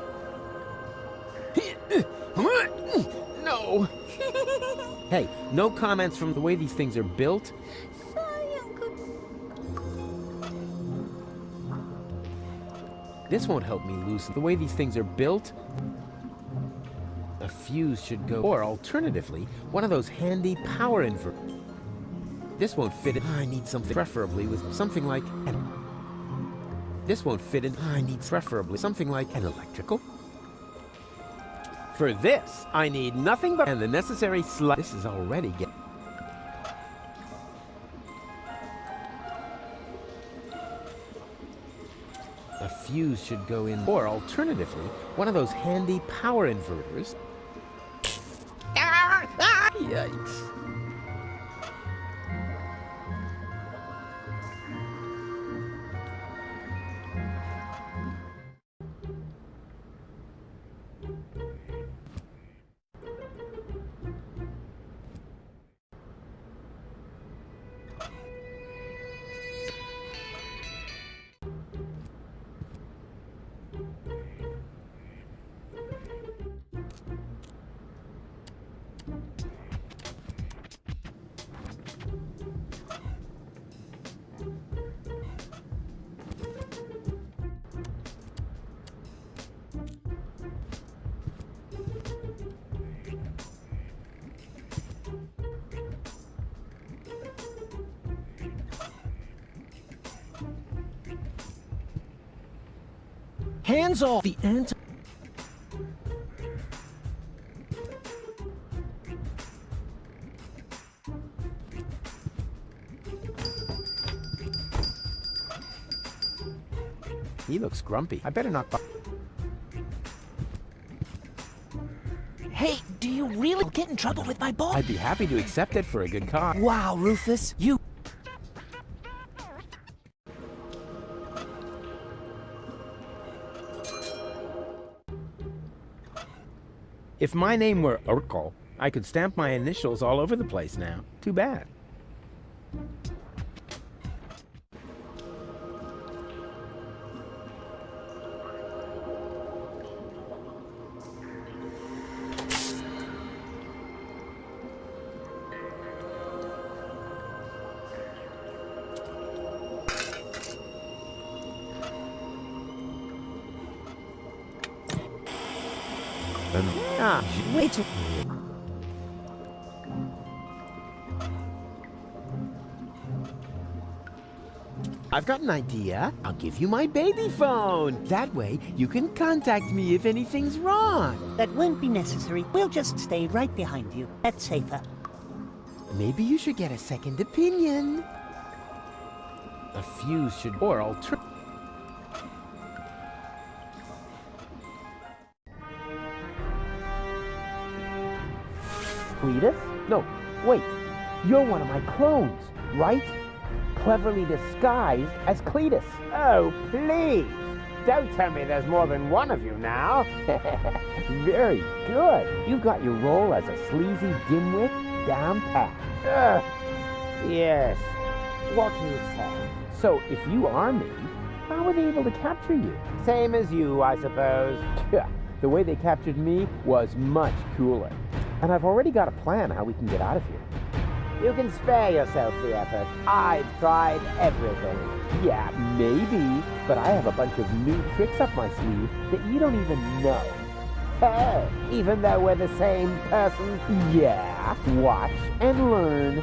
No! Hey, no comments from the way these things are built? This won't help me loosen the way these things are built. A fuse should go, or alternatively, one of those handy power inverters. This won't fit in. I need something preferably with something like an... This won't fit in. I need preferably something like an electrical. For this, I need nothing but and the necessary This is already getting... A fuse should go in, or alternatively, one of those handy power inverters. Yikes. Hands off the ant. He looks grumpy. I better not... Hey, do you really get in trouble with my boss? I'd be happy to accept it for a good cause. Wow, Rufus, you... If my name were Urkel, I could stamp my initials all over the place now. Too bad. Wait. I've got an idea. I'll give you my baby phone. That way, you can contact me if anything's wrong. That won't be necessary. We'll just stay right behind you. That's safer. Maybe you should get a second opinion. A fuse should... or alter... Cletus? No, wait. You're one of my clones, right? Cleverly disguised as Cletus. Oh, please. Don't tell me there's more than one of you now. Very good. You've got your role as a sleazy dimwit down pat. Yes. What you say. So, if you are me, how were they able to capture you? Same as you, I suppose. The way they captured me was much cooler. And I've already got a plan how we can get out of here. You can spare yourself the effort. I've tried everything. Yeah, maybe, but I have a bunch of new tricks up my sleeve that you don't even know. Oh, even though we're the same person? Yeah, watch and learn.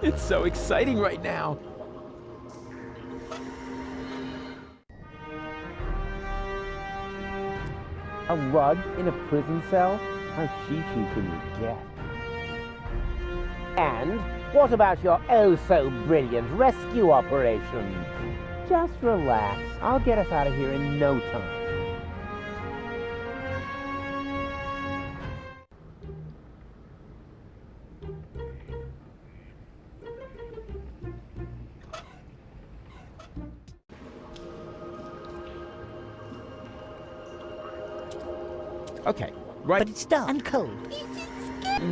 It's so exciting right now. A rug in a prison cell? How cheeky can you get? And what about your oh-so-brilliant rescue operation? Just relax. I'll get us out of here in no time. Okay, right. But it's dark and cold.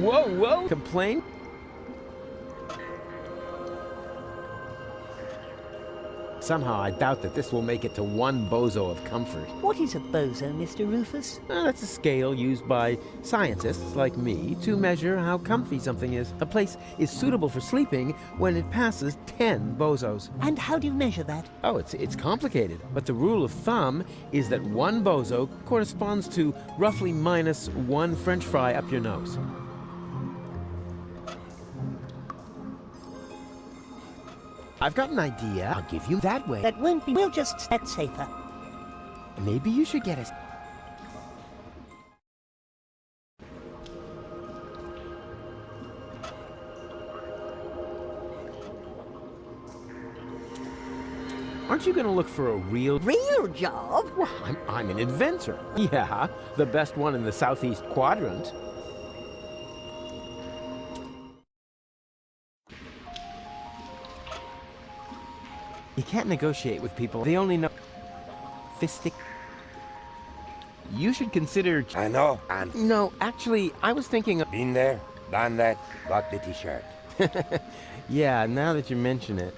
Whoa, whoa! Complain? Somehow I doubt that this will make it to one bozo of comfort. What is a bozo, Mr. Rufus? That's a scale used by scientists like me to measure how comfy something is. A place is suitable for sleeping when it passes 10 bozos. And how do you measure that? Oh, it's complicated, but the rule of thumb is that one bozo corresponds to roughly minus 1 French fry up your nose. I've got an idea. I'll give you that way. That won't be. We'll just set safer. Maybe you should get us. Aren't you going to look for a real job? Well, I'm an inventor. Yeah, the best one in the southeast quadrant. You can't negotiate with people. They only know fistic. You should consider. I know, and No, actually, I was thinking of. been there, done that, got the t-shirt. Yeah, now that you mention it.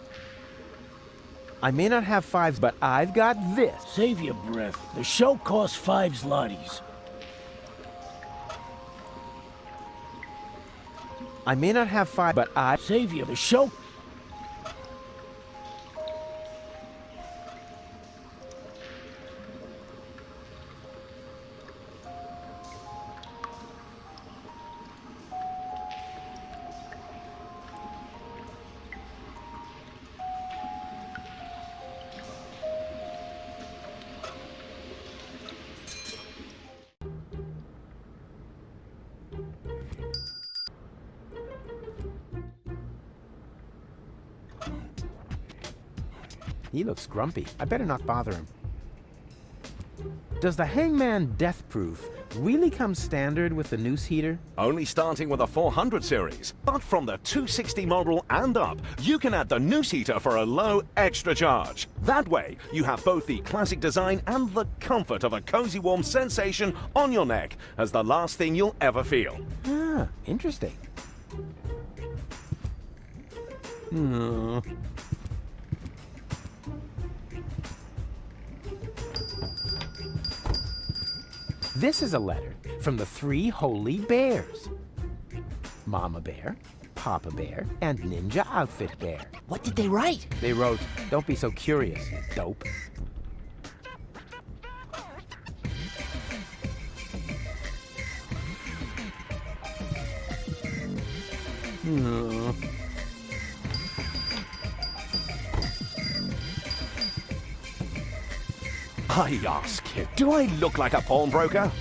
I may not have 5s, but I've got this. Save your breath. The show costs 5 zlotys. I may not have 5, but I. Save your. The show. He looks grumpy. I better not bother him. Does the Hangman Death Proof really come standard with the noose heater? Only starting with a 400 series. But from the 260 model and up, you can add the noose heater for a low extra charge. That way, you have both the classic design and the comfort of a cozy warm sensation on your neck as the last thing you'll ever feel. Ah, interesting. This is a letter from the 3 holy bears. Mama Bear, Papa Bear, and Ninja Outfit Bear. What did they write? They wrote, "Don't be so curious, you dope." I ask you, do I look like a pawnbroker?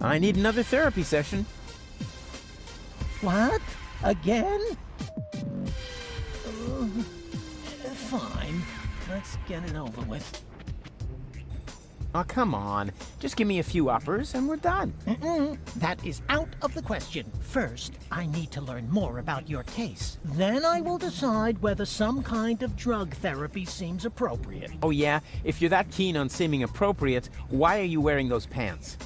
I need another therapy session. What? Again? Fine. Let's get it over with. Oh, come on. Just give me a few uppers and we're done. That is out of the question. First, I need to learn more about your case. Then I will decide whether some kind of drug therapy seems appropriate. Oh yeah? If you're that keen on seeming appropriate, why are you wearing those pants?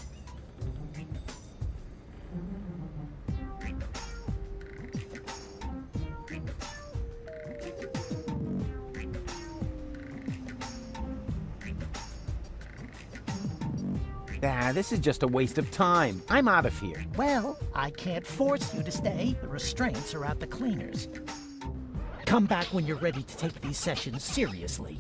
This is just a waste of time. I'm out of here. Well, I can't force you to stay. The restraints are at the cleaners. Come back when you're ready to take these sessions seriously.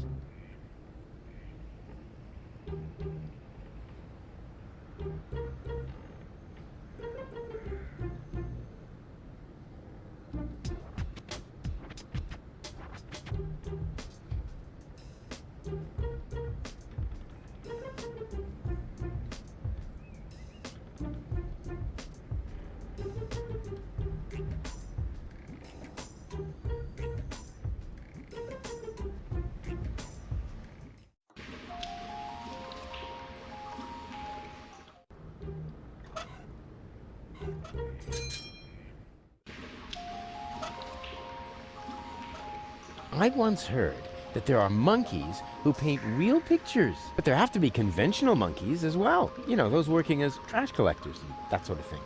I once heard that there are monkeys who paint real pictures, but there have to be conventional monkeys as well. You know, those working as trash collectors and that sort of thing.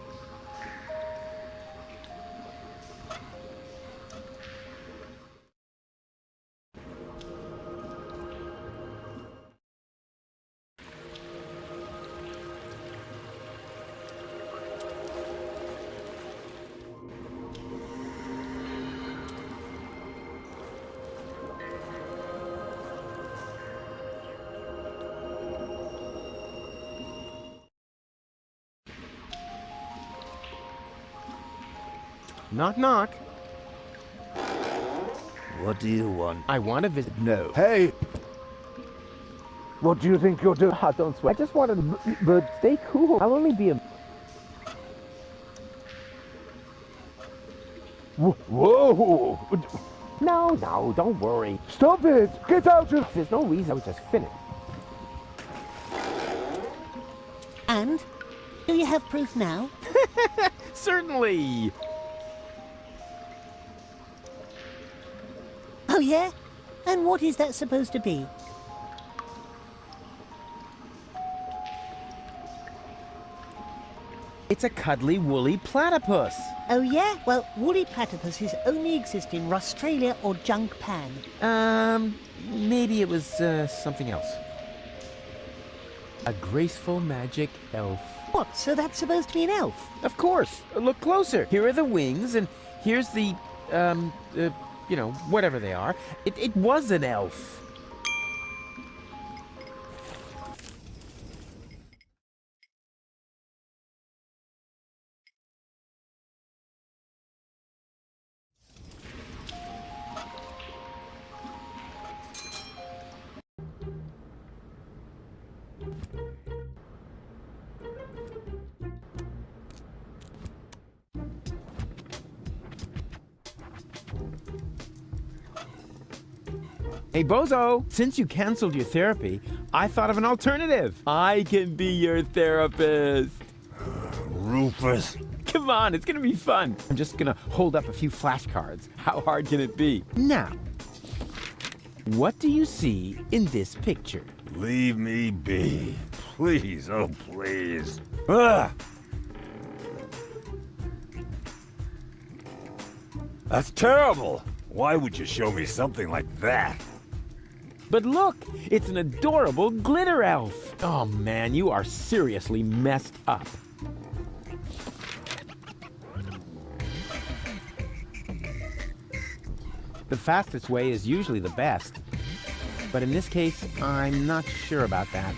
Knock, knock. What do you want? I want to visit. No. Hey! What do you think you're doing? Ah, don't sweat. I just wanted to... But stay cool. I'll only be a... Whoa! No, don't worry. Stop it! Get out of... There's no reason I was just finished. And? Do you have proof now? Certainly. Oh, yeah? And what is that supposed to be? It's a cuddly, woolly platypus. Oh, yeah? Well, woolly platypuses only exist in Australia or Junk-Pan. Maybe it was something else. A graceful magic elf. What, so that's supposed to be an elf? Of course. Look closer. Here are the wings, and here's the, you know, whatever they are. It was an elf. Hey, Bozo, since you canceled your therapy, I thought of an alternative. I can be your therapist. Rufus. Come on, it's gonna be fun. I'm just gonna hold up a few flashcards. How hard can it be? Now, what do you see in this picture? Leave me be. Please, oh please. Ah! That's terrible. Why would you show me something like that? But look, it's an adorable glitter elf. Oh man, you are seriously messed up. The fastest way is usually the best. But in this case, I'm not sure about that.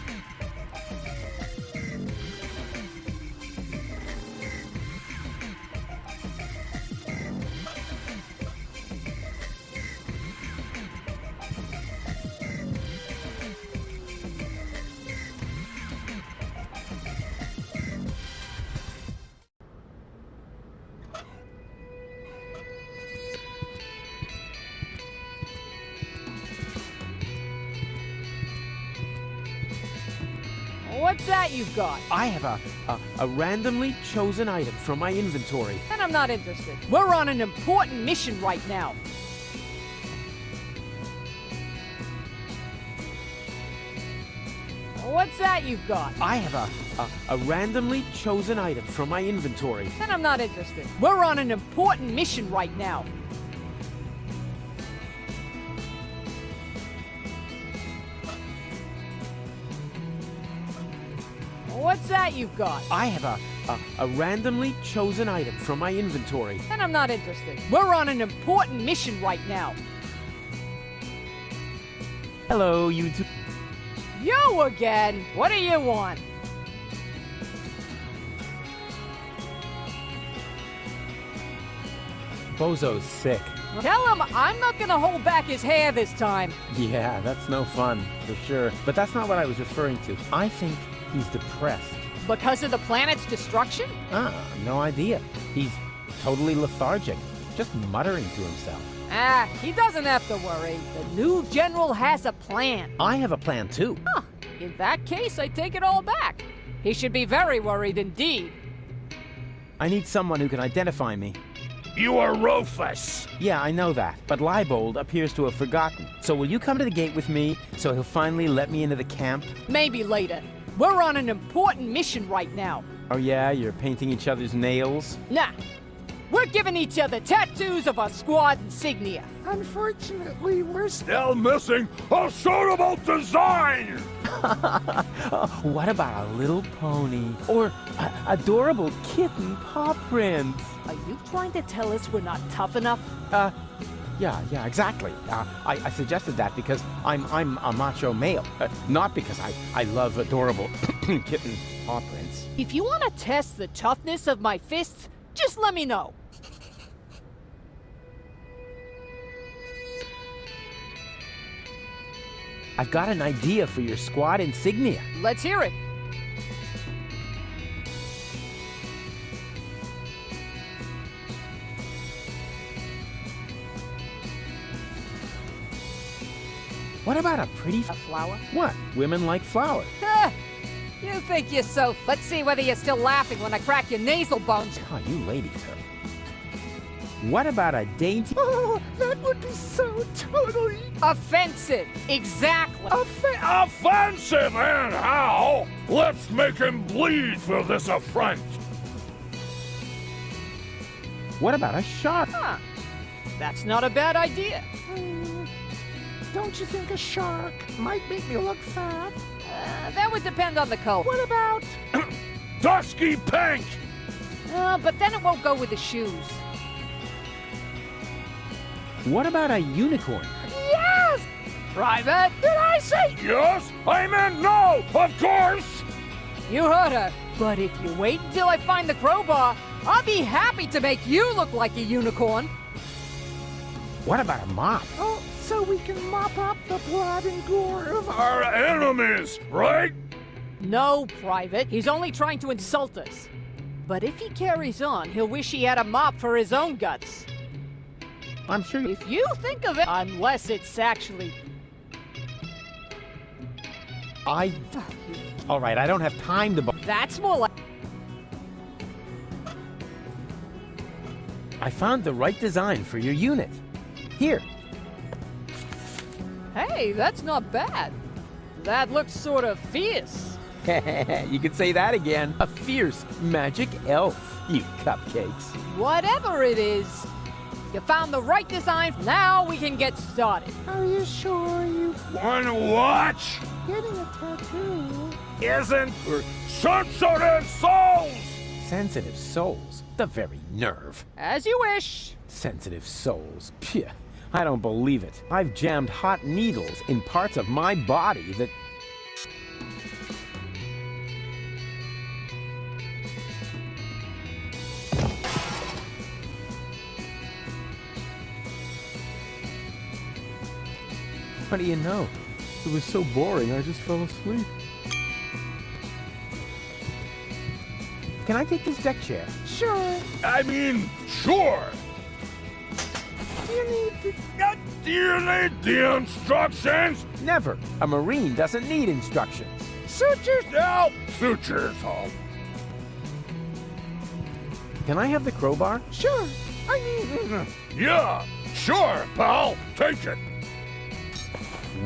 What's that you've got? I have a randomly chosen item from my inventory. And I'm not interested. We're on an important mission right now. What's that you've got? I have a randomly chosen item from my inventory. And I'm not interested. We're on an important mission right now. What's that you've got? I have a randomly chosen item from my inventory. And I'm not interested. We're on an important mission right now. Hello, you two. You again? What do you want? Bozo's sick. Tell him I'm not gonna hold back his hair this time. Yeah, that's no fun, for sure. But that's not what I was referring to. I think he's depressed. Because of the planet's destruction? No idea. He's totally lethargic, just muttering to himself. He doesn't have to worry. The new general has a plan. I have a plan too. Huh. In that case, I take it all back. He should be very worried indeed. I need someone who can identify me. You are Rufus! Yeah, I know that. But Leibold appears to have forgotten. So will you come to the gate with me so he'll finally let me into the camp? Maybe later. We're on an important mission right now. Oh yeah, you're painting each other's nails? Nah. We're giving each other tattoos of our squad insignia. Unfortunately, we're still missing a suitable design! What about a little pony? Or adorable kitten paw prints? Are you trying to tell us we're not tough enough? Yeah, exactly. I suggested that because I'm a macho male, not because I love adorable kitten paw prints. If you want to test the toughness of my fists, just let me know. I've got an idea for your squad insignia. Let's hear it. What about a pretty flower? What? Women like flowers. You think you're so... Let's see whether you're still laughing when I crack your nasal bones. Oh, you ladies are... What about a dainty... Oh, that would be so totally... Offensive! Exactly! Offensive, and how? Let's make him bleed for this affront! What about a shark? Huh. That's not a bad idea. Don't you think a shark might make me look fat? That would depend on the color. What about... dusky pink? But then it won't go with the shoes. What about a unicorn? Yes! Private, did I say... Yes, I meant no, of course! You heard her. But if you wait until I find the crowbar, I'll be happy to make you look like a unicorn. What about a mop? Oh, so we can mop up the blood and gore of our enemies, right? No, Private. He's only trying to insult us. But if he carries on, he'll wish he had a mop for his own guts. I'm sure If you think of it, unless it's actually... All right, I don't have time to... That's more like... I found the right design for your unit. Here. Hey, that's not bad. That looks sort of fierce. You could say that again. A fierce magic elf, you cupcakes. Whatever it is, you found the right design. Now we can get started. Are you sure you... Wanna watch? Getting a tattoo isn't for sensitive souls! Sensitive souls? The very nerve. As you wish. Sensitive souls. Phew. I don't believe it. I've jammed hot needles in parts of my body that... What do you know? It was so boring, I just fell asleep. Can I take this deck chair? Sure. I mean, sure. Do you need the instructions? Never. A Marine doesn't need instructions. Suit yourself. Suit yourself. Can I have the crowbar? Sure. I mean... Yeah, sure, pal. Take it.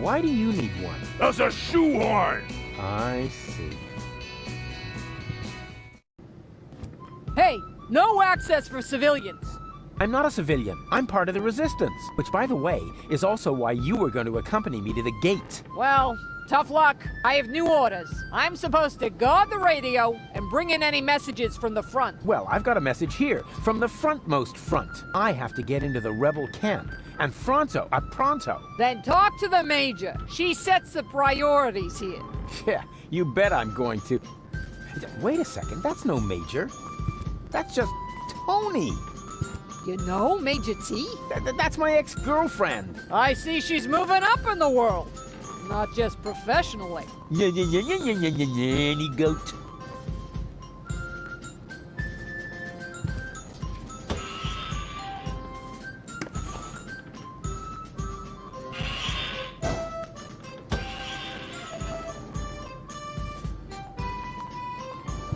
Why do you need one? As a shoehorn. I see. Hey, no access for civilians. I'm not a civilian. I'm part of the Resistance. Which, by the way, is also why you were going to accompany me to the gate. Well, Tough luck. I have new orders. I'm supposed to guard the radio and bring in any messages from the front. Well, I've got a message here from the frontmost front. I have to get into the rebel camp. And pronto. Then talk to the Major. She sets the priorities here. Yeah, you bet I'm going to. Wait a second, that's no Major. That's just Tony. You know Major T? That's my ex-girlfriend. I see she's moving up in the world. Not just professionally. Any goat.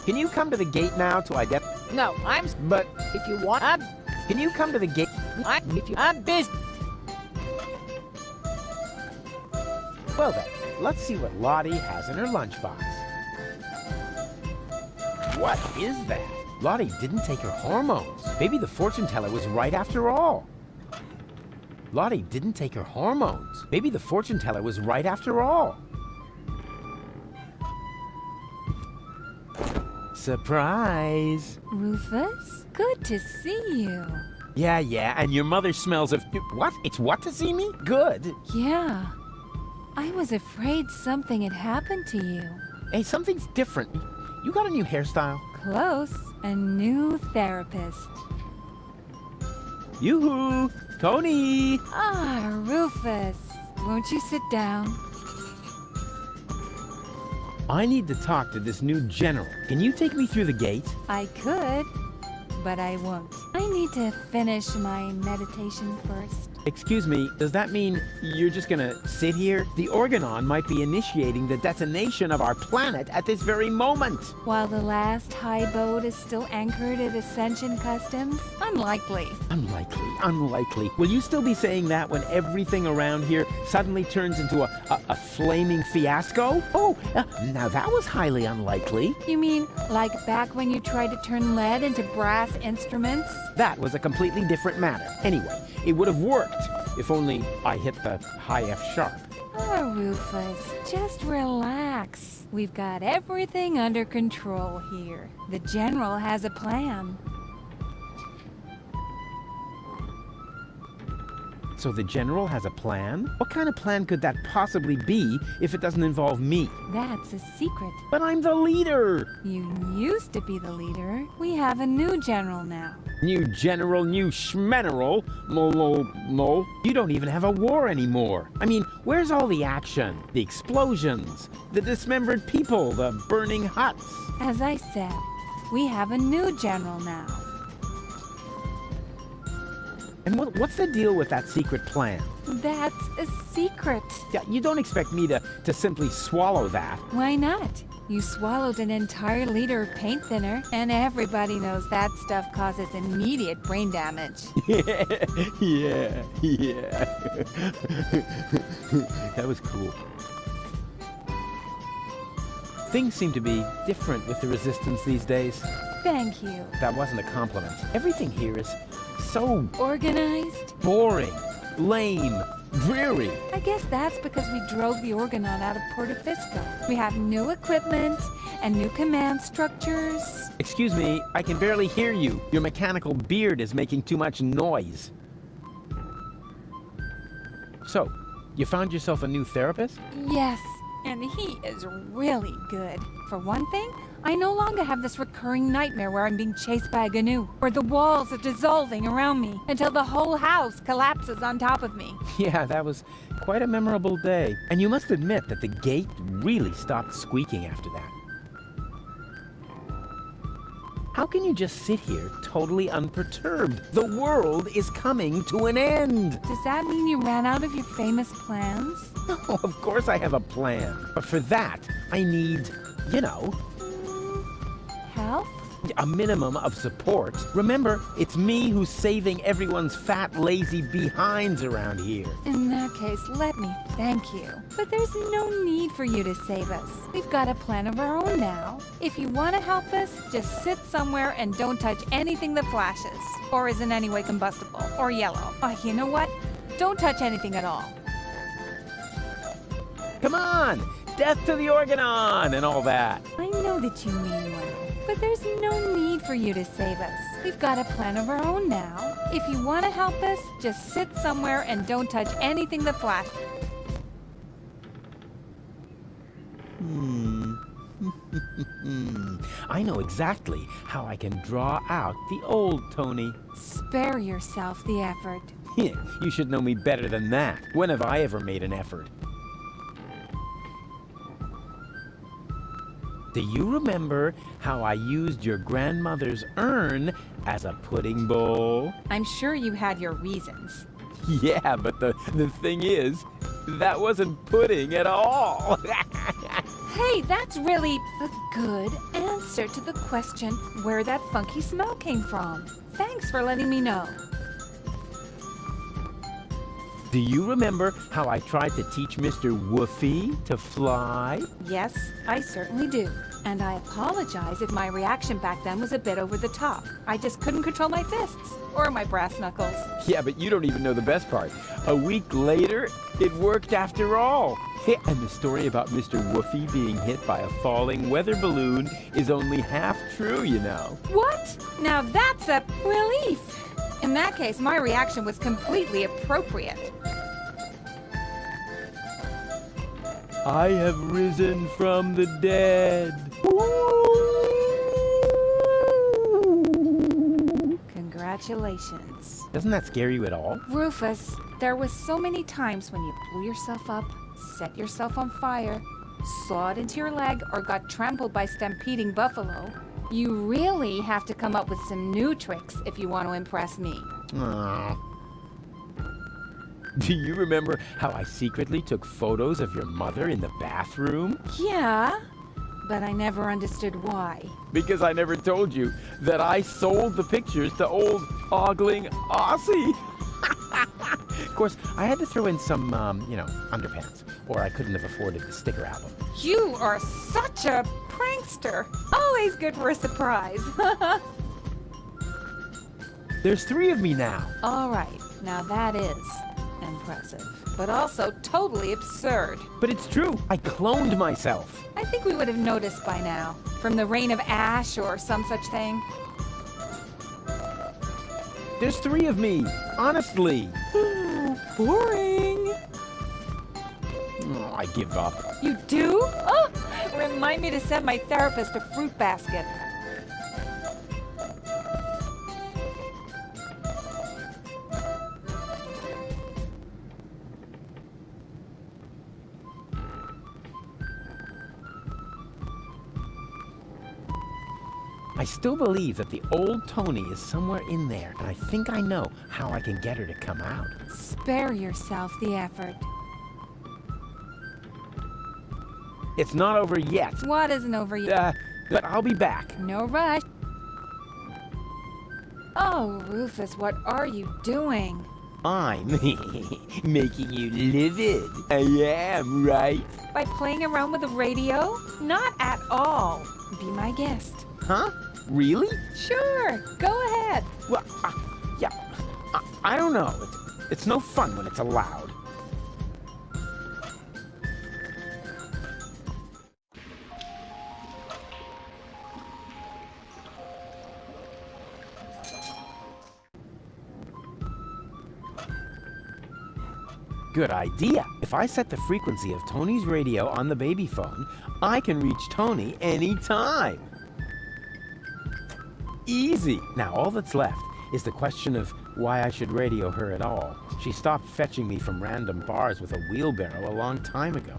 Can you come to the gate now to identify? No, But if you want, can you come to the gate? I'm busy. Well then, let's see what Lottie has in her lunchbox. What is that? Lottie didn't take her hormones. Maybe the fortune teller was right after all. Lottie didn't take her hormones. Maybe the fortune teller was right after all. Surprise! Rufus, good to see you. Yeah, and your mother smells of... What? It's what to see me? Good. Yeah. I was afraid something had happened to you. Hey, something's different. You got a new hairstyle? Close. A new therapist. Yoo-hoo! Tony! Ah, Rufus. Won't you sit down? I need to talk to this new general. Can you take me through the gate? I could, but I won't. I need to finish my meditation first. Excuse me, does that mean you're just gonna sit here? The Organon might be initiating the detonation of our planet at this very moment. While the last high boat is still anchored at Ascension Customs? Unlikely. Unlikely. Will you still be saying that when everything around here suddenly turns into a flaming fiasco? Oh, now that was highly unlikely. You mean like back when you tried to turn lead into brass instruments? That was a completely different matter. Anyway, it would have worked if only I hit the high F sharp. Oh, Rufus, just relax. We've got everything under control here. The General has a plan. So the General has a plan? What kind of plan could that possibly be if it doesn't involve me? That's a secret. But I'm the leader! You used to be the leader. We have a new General now. New general, new schmeneral. Mo. You don't even have a war anymore. I mean, where's all the action? The explosions, the dismembered people, the burning huts. As I said, we have a new General now. And what's the deal with that secret plan? That's a secret. Yeah, you don't expect me to simply swallow that. Why not? You swallowed an entire liter of paint thinner, and everybody knows that stuff causes immediate brain damage. Yeah. That was cool. Things seem to be different with the Resistance these days. Thank you. That wasn't a compliment. Everything here is so... organized? Boring. Lame. Dreary. I guess that's because we drove the Organon out of Portofisco. We have new equipment and new command structures. Excuse me, I can barely hear you. Your mechanical beard is making too much noise. So, you found yourself a new therapist? Yes, and he is really good. For one thing, I no longer have this recurring nightmare where I'm being chased by a GNU, where the walls are dissolving around me until the whole house collapses on top of me. Yeah, that was quite a memorable day. And you must admit that the gate really stopped squeaking after that. How can you just sit here totally unperturbed? The world is coming to an end. Does that mean you ran out of your famous plans? No, of course I have a plan. But for that, I need, you know... help? A minimum of support. Remember, it's me who's saving everyone's fat, lazy behinds around here. In that case, let me thank you. But there's no need for you to save us. We've got a plan of our own now. If you want to help us, just sit somewhere and don't touch anything that flashes, or is in any way combustible, or yellow. Oh, you know what? Don't touch anything at all. Come on! death to the Organon, and all that. I know that you mean well, but there's no need for you to save us. We've got a plan of our own now. If you want to help us, just sit somewhere and don't touch anything that flashes. I know exactly how I can draw out the old Tony. Spare yourself the effort. You should know me better than that. When have I ever made an effort? Do you remember how I used your grandmother's urn as a pudding bowl? I'm sure you had your reasons. Yeah, but the thing is, that wasn't pudding at all. Hey, that's really a good answer to the question where that funky smell came from. Thanks for letting me know. Do you remember how I tried to teach Mr. Woofy to fly? Yes, I certainly do. And I apologize if my reaction back then was a bit over the top. I just couldn't control my fists or my brass knuckles. Yeah, but you don't even know the best part. A week later, it worked after all. And the story about Mr. Woofy being hit by a falling weather balloon is only half true, you know. What? Now that's a relief. In that case, my reaction was completely appropriate. I have risen from the dead. Congratulations. Doesn't that scare you at all? Rufus, there was so many times when you blew yourself up, set yourself on fire, sawed into your leg, or got trampled by stampeding buffalo. You really have to come up with some new tricks if you want to impress me. Aww. Do you remember how I secretly took photos of your mother in the bathroom? Yeah, but I never understood why. Because I never told you that I sold the pictures to old ogling Aussie. Of course, I had to throw in some, underpants, or I couldn't have afforded the sticker album. You are such a prankster. Always good for a surprise. There's 3 of me now. All right, now that is impressive, but also totally absurd. But it's true. I cloned myself. I think we would have noticed by now, from the rain of ash or some such thing. There's 3 of me, honestly. Boring. Oh, I give up. You do? Oh, remind me to send my therapist a fruit basket. I still believe that the old Tony is somewhere in there, and I think I know how I can get her to come out. Spare yourself the effort. It's not over yet. What isn't over yet? But I'll be back. No rush. Oh, Rufus, what are you doing? I'm making you livid. I am, right? By playing around with the radio? Not at all. Be my guest. Huh? Really? Sure, go ahead. Well, yeah, I don't know. It's no fun when it's allowed. Good idea. If I set the frequency of Tony's radio on the baby phone, I can reach Tony anytime. Easy. Now all that's left is the question of why I should radio her at all. She stopped fetching me from random bars with a wheelbarrow a long time ago.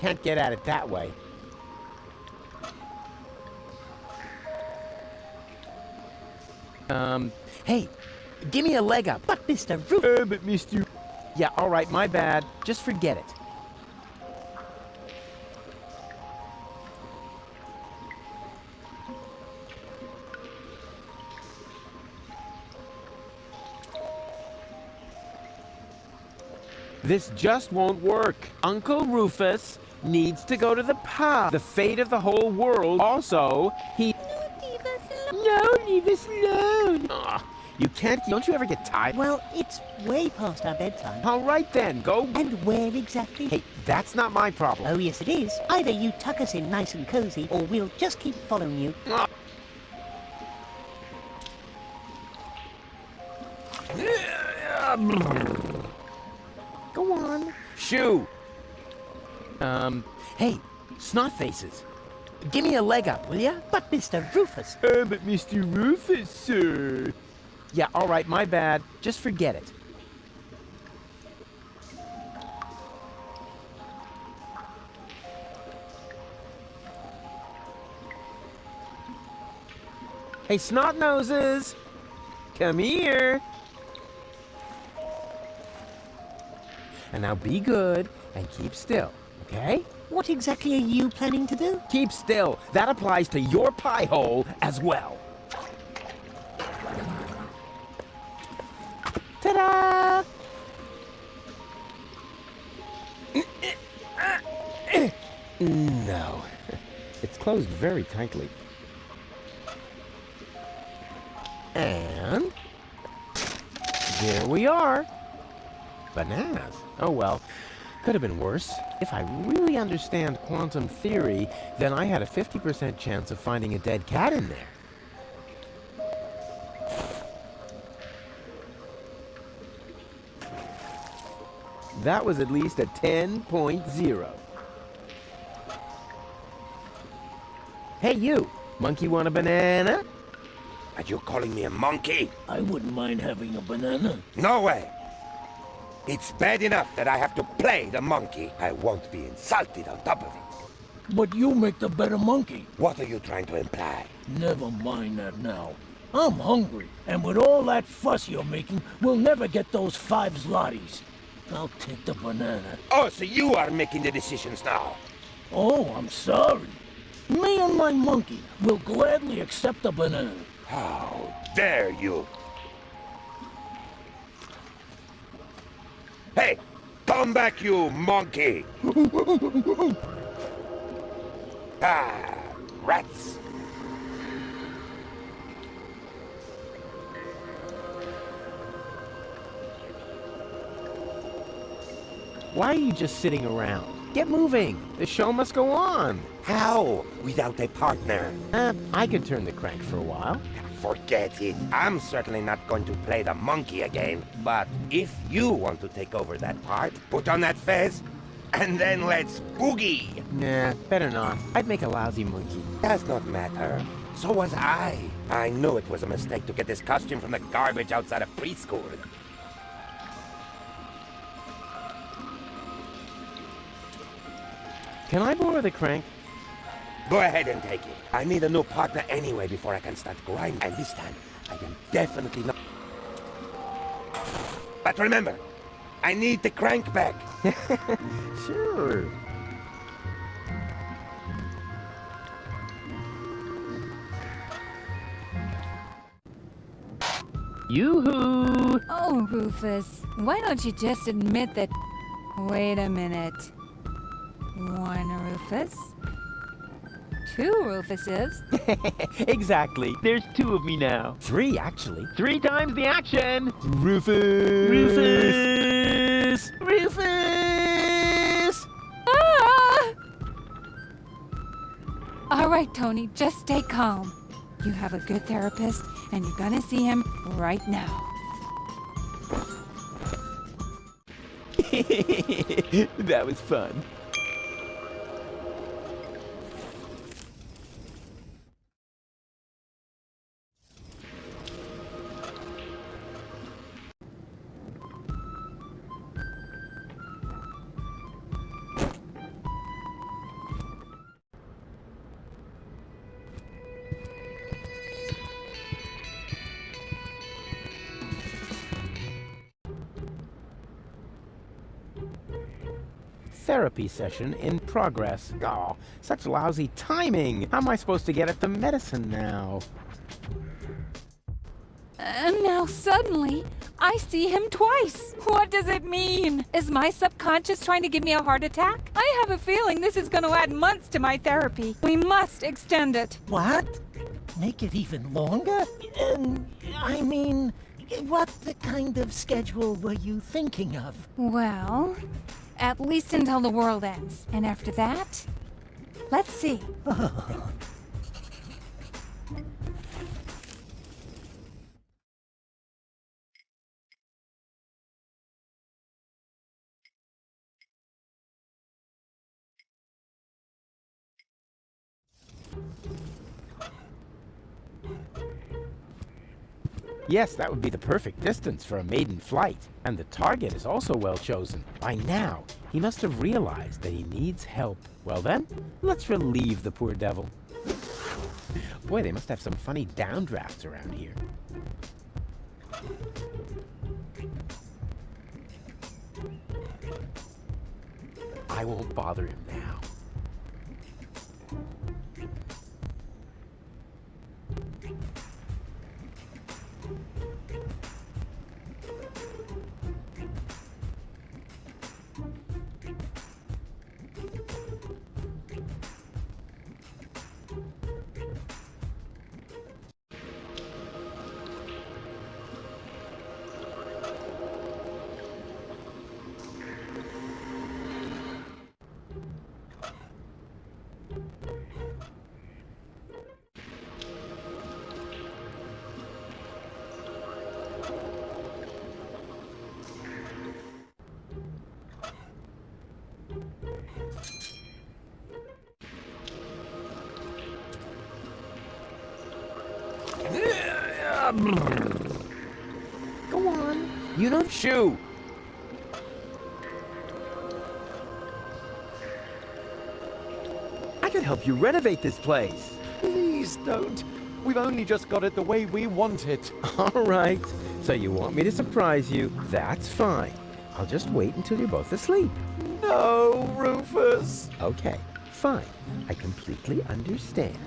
can't get at it that way. Hey, give me a leg up. But Mr. Rufus... But Mr. Yeah, all right, my bad. Just forget it. This just won't work. Uncle Rufus needs to go to the pub. The fate of the whole world. Also, he... No, leave us alone. Ugh, you can't... Don't you ever get tired? Well, it's way past our bedtime. All right then, go... And where exactly? Hey, that's not my problem. Oh, yes it is. Either you tuck us in nice and cozy, or we'll just keep following you. Go on. Shoo. Hey, snot faces. Give me a leg up, will ya? But Mr. Rufus... But Mr. Rufus, sir. Yeah, all right, my bad. Just forget it. Hey, snot noses. Come here. And now be good and keep still, okay? What exactly are you planning to do? Keep still. That applies to your pie hole as well. Ta-da! No. It's closed very tightly. And there we are. Bananas. Oh well, could have been worse. If I really understand quantum theory, then I had a 50% chance of finding a dead cat in there. That was at least a 10.0. Hey you, monkey want a banana? Are you calling me a monkey? I wouldn't mind having a banana. No way! It's bad enough that I have to play the monkey. I won't be insulted on top of it. But you make the better monkey. What are you trying to imply? Never mind that now. I'm hungry, and with all that fuss you're making, we'll never get those 5 zlotys. I'll take the banana. Oh, so you are making the decisions now? Oh, I'm sorry. Me and my monkey will gladly accept the banana. How dare you! Hey! Come back, you monkey! Ah, rats! Why are you just sitting around? Get moving! The show must go on! How? Without a partner? I could turn the crank for a while. Forget it. I'm certainly not going to play the monkey again. But if you want to take over that part, put on that fez, and then let's boogie! Nah, better not. I'd make a lousy monkey. Does not matter. So was I. I knew it was a mistake to get this costume from the garbage outside of preschool. Can I borrow the crank? Go ahead and take it. I need a new partner anyway before I can start grinding. And this time, I am definitely not... But remember, I need the crank back. Sure. Yoo-hoo! Oh, Rufus, why don't you just admit that... Wait a minute. 1 Rufus. 2 Rufuses. Exactly. There's 2 of me now. 3, actually. 3 times the action! Rufus! Rufus! Rufus! Ah! All right, Tony, just stay calm. You have a good therapist, and you're gonna see him right now. That was fun. therapy session in progress. Oh, such lousy timing. How am I supposed to get at the medicine now? And now suddenly, I see him twice. What does it mean? Is my subconscious trying to give me a heart attack? I have a feeling this is going to add months to my therapy. We must extend it. What? Make it even longer? I mean, what kind of schedule were you thinking of? Well, at least until the world ends. And after that, let's see. Yes, that would be the perfect distance for a maiden flight. And the target is also well chosen. By now, he must have realized that he needs help. Well then, let's relieve the poor devil. Boy, they must have some funny downdrafts around here. I won't bother him now. Go on. You don't shoo. I could help you renovate this place. Please don't. We've only just got it the way we want it. All right. So you want me to surprise you? That's fine. I'll just wait until you're both asleep. No, Rufus. Okay, fine. I completely understand.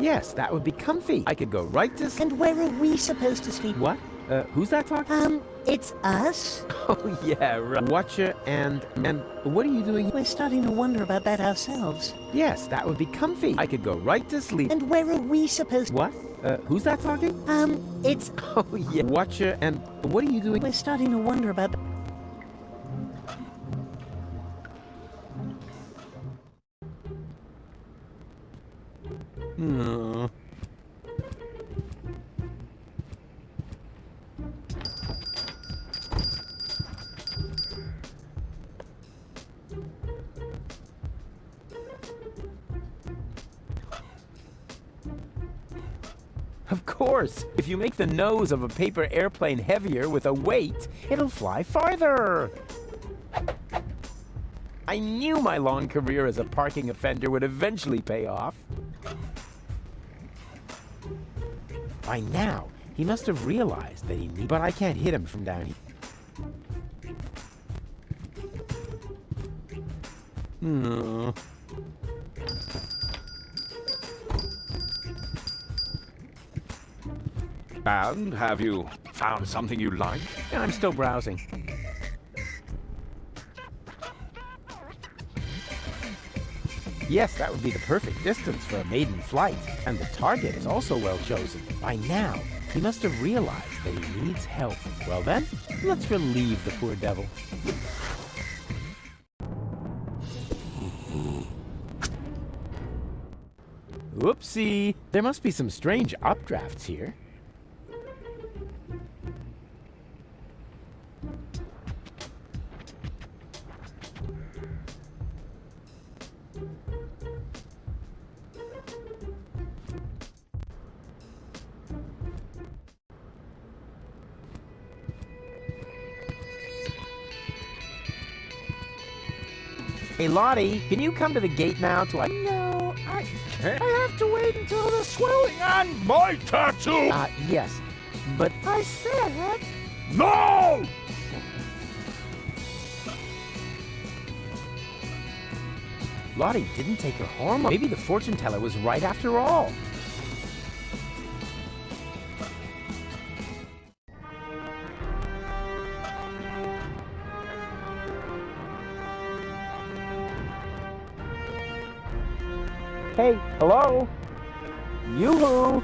Yes, that would be comfy. I could go right to sleep. And where are we supposed to sleep? What? Who's that talking? It's us? Oh, yeah, right. Watcher and what are you doing? We're starting to wonder about that ourselves. Yes, that would be comfy. I could go right to sleep. And where are we supposed... What? Who's that talking? It's... Oh, yeah. Watcher and what are you doing? We're starting to wonder about... Of course! If you make the nose of a paper airplane heavier with a weight, it'll fly farther! I knew my long career as a parking offender would eventually pay off. By now, he must have realized that he needs... But I can't hit him from down here. And have you found something you like? I'm still browsing. Yes, that would be the perfect distance for a maiden flight. And the target is also well chosen. By now, he must have realized that he needs help. Well then, let's relieve the poor devil. Whoopsie! There must be some strange updrafts here. Hey, Lottie, can you come to the gate now till I... No, I have to wait until the swelling on my tattoo! Yes, but I said... No! Lottie didn't take her hormone. Maybe the fortune teller was right after all. Hey, hello? Yoo-hoo!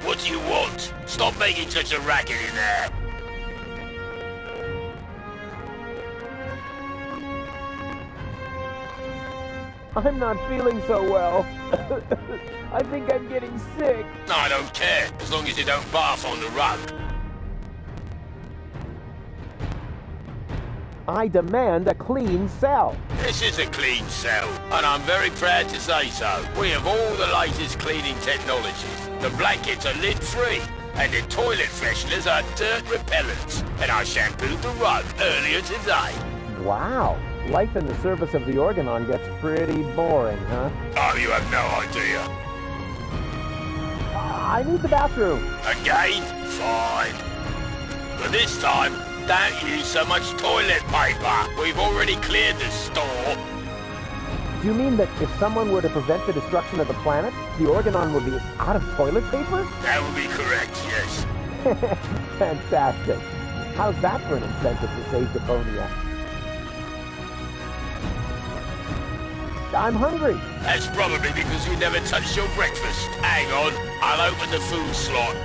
What do you want? Stop making such a racket in there! I'm not feeling so well. I think I'm getting sick. I don't care, as long as you don't barf on the rug. I demand a clean cell. This is a clean cell, and I'm very proud to say so. We have all the latest cleaning technologies. The blankets are lid-free, and the toilet fresheners are dirt repellents. And I shampooed the rug earlier today. Wow. Life in the service of the Organon gets pretty boring, huh? Oh, you have no idea. I need the bathroom. Again? Fine. But this time, don't use so much toilet paper. We've already cleared the store. Do you mean that if someone were to prevent the destruction of the planet, the Organon would be out of toilet paper? That would be correct, yes. Fantastic. How's that for an incentive to save Deponia? I'm hungry. That's probably because you never touched your breakfast. Hang on, I'll open the food slot.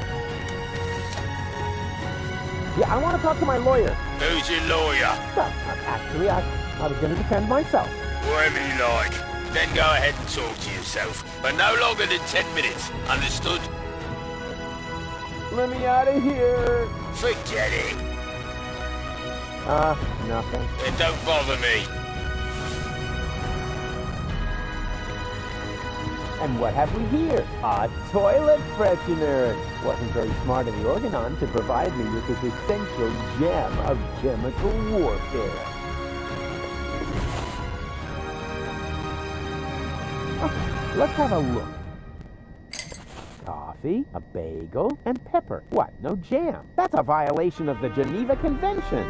Yeah, I want to talk to my lawyer. Who's your lawyer? Well, actually, I was going to defend myself. Whatever you like. Then go ahead and talk to yourself. But no longer than 10 minutes. Understood? Let me out of here. Forget it. Nothing. Then don't bother me. And what have we here? A toilet freshener. Wasn't very smart of the Organon to provide me with this essential gem of chemical warfare. Okay, let's have a look. Coffee, a bagel, and pepper. What, no jam? That's a violation of the Geneva Convention.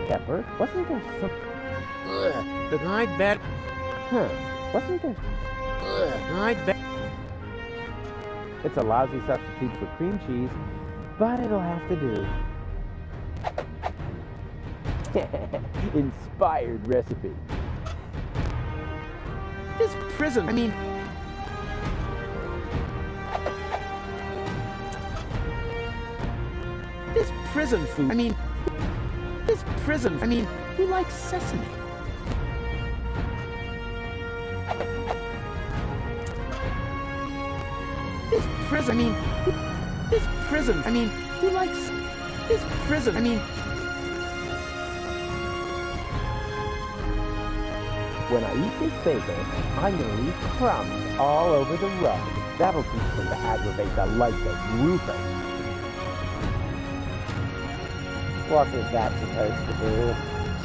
Pepper, wasn't there some... Then I'd bet... wasn't there... I'd bet... It's a lousy substitute for cream cheese, but it'll have to do. Inspired recipe. This prison, I mean... This prison food, I mean... This prison, I mean, who likes sesame? This prison, I mean, this prison, I mean, who likes this prison, I mean... When I eat this bagel, I'm gonna leave crumbs all over the rug. That'll teach them to aggravate the likes of Rufus. What is that supposed to do?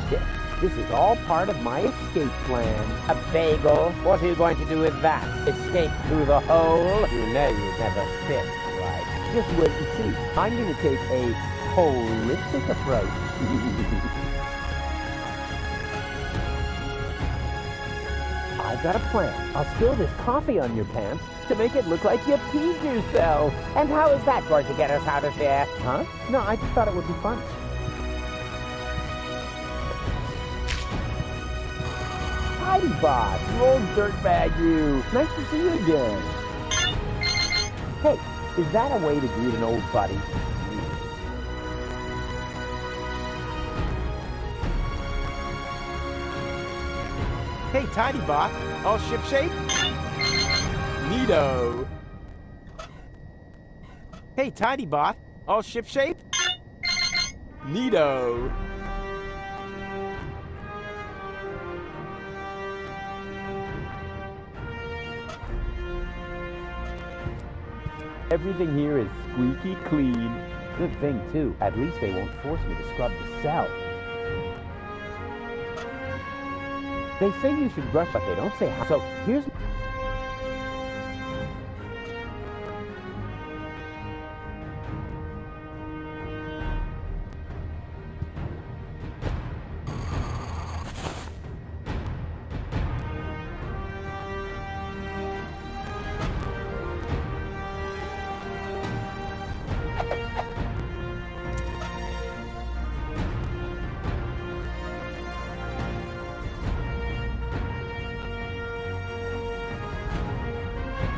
Shit, this is all part of my escape plan. A bagel? What are you going to do with that? Escape through the hole? You know you'd never fit, right? Just wait and see. I'm going to take a holistic approach. I've got a plan. I'll spill this coffee on your pants to make it look like you peed yourself. And how is that going to get us out of here? Huh? No, I just thought it would be fun. Tidy Bot, you old dirtbag you. Nice to see you again. Hey, is that a way to greet an old buddy? Hey, Tidy Bot, all shipshape? Neato. Hey, Tidy Bot, all shipshape? Neato. Everything here is squeaky clean. Good thing, too. At least they won't force me to scrub the cell. They say you should brush, but they don't say how. So here's...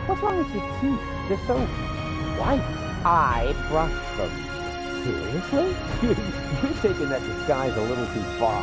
What's wrong with your teeth? They're so white. I brushed them. Seriously? You're taking that disguise a little too far.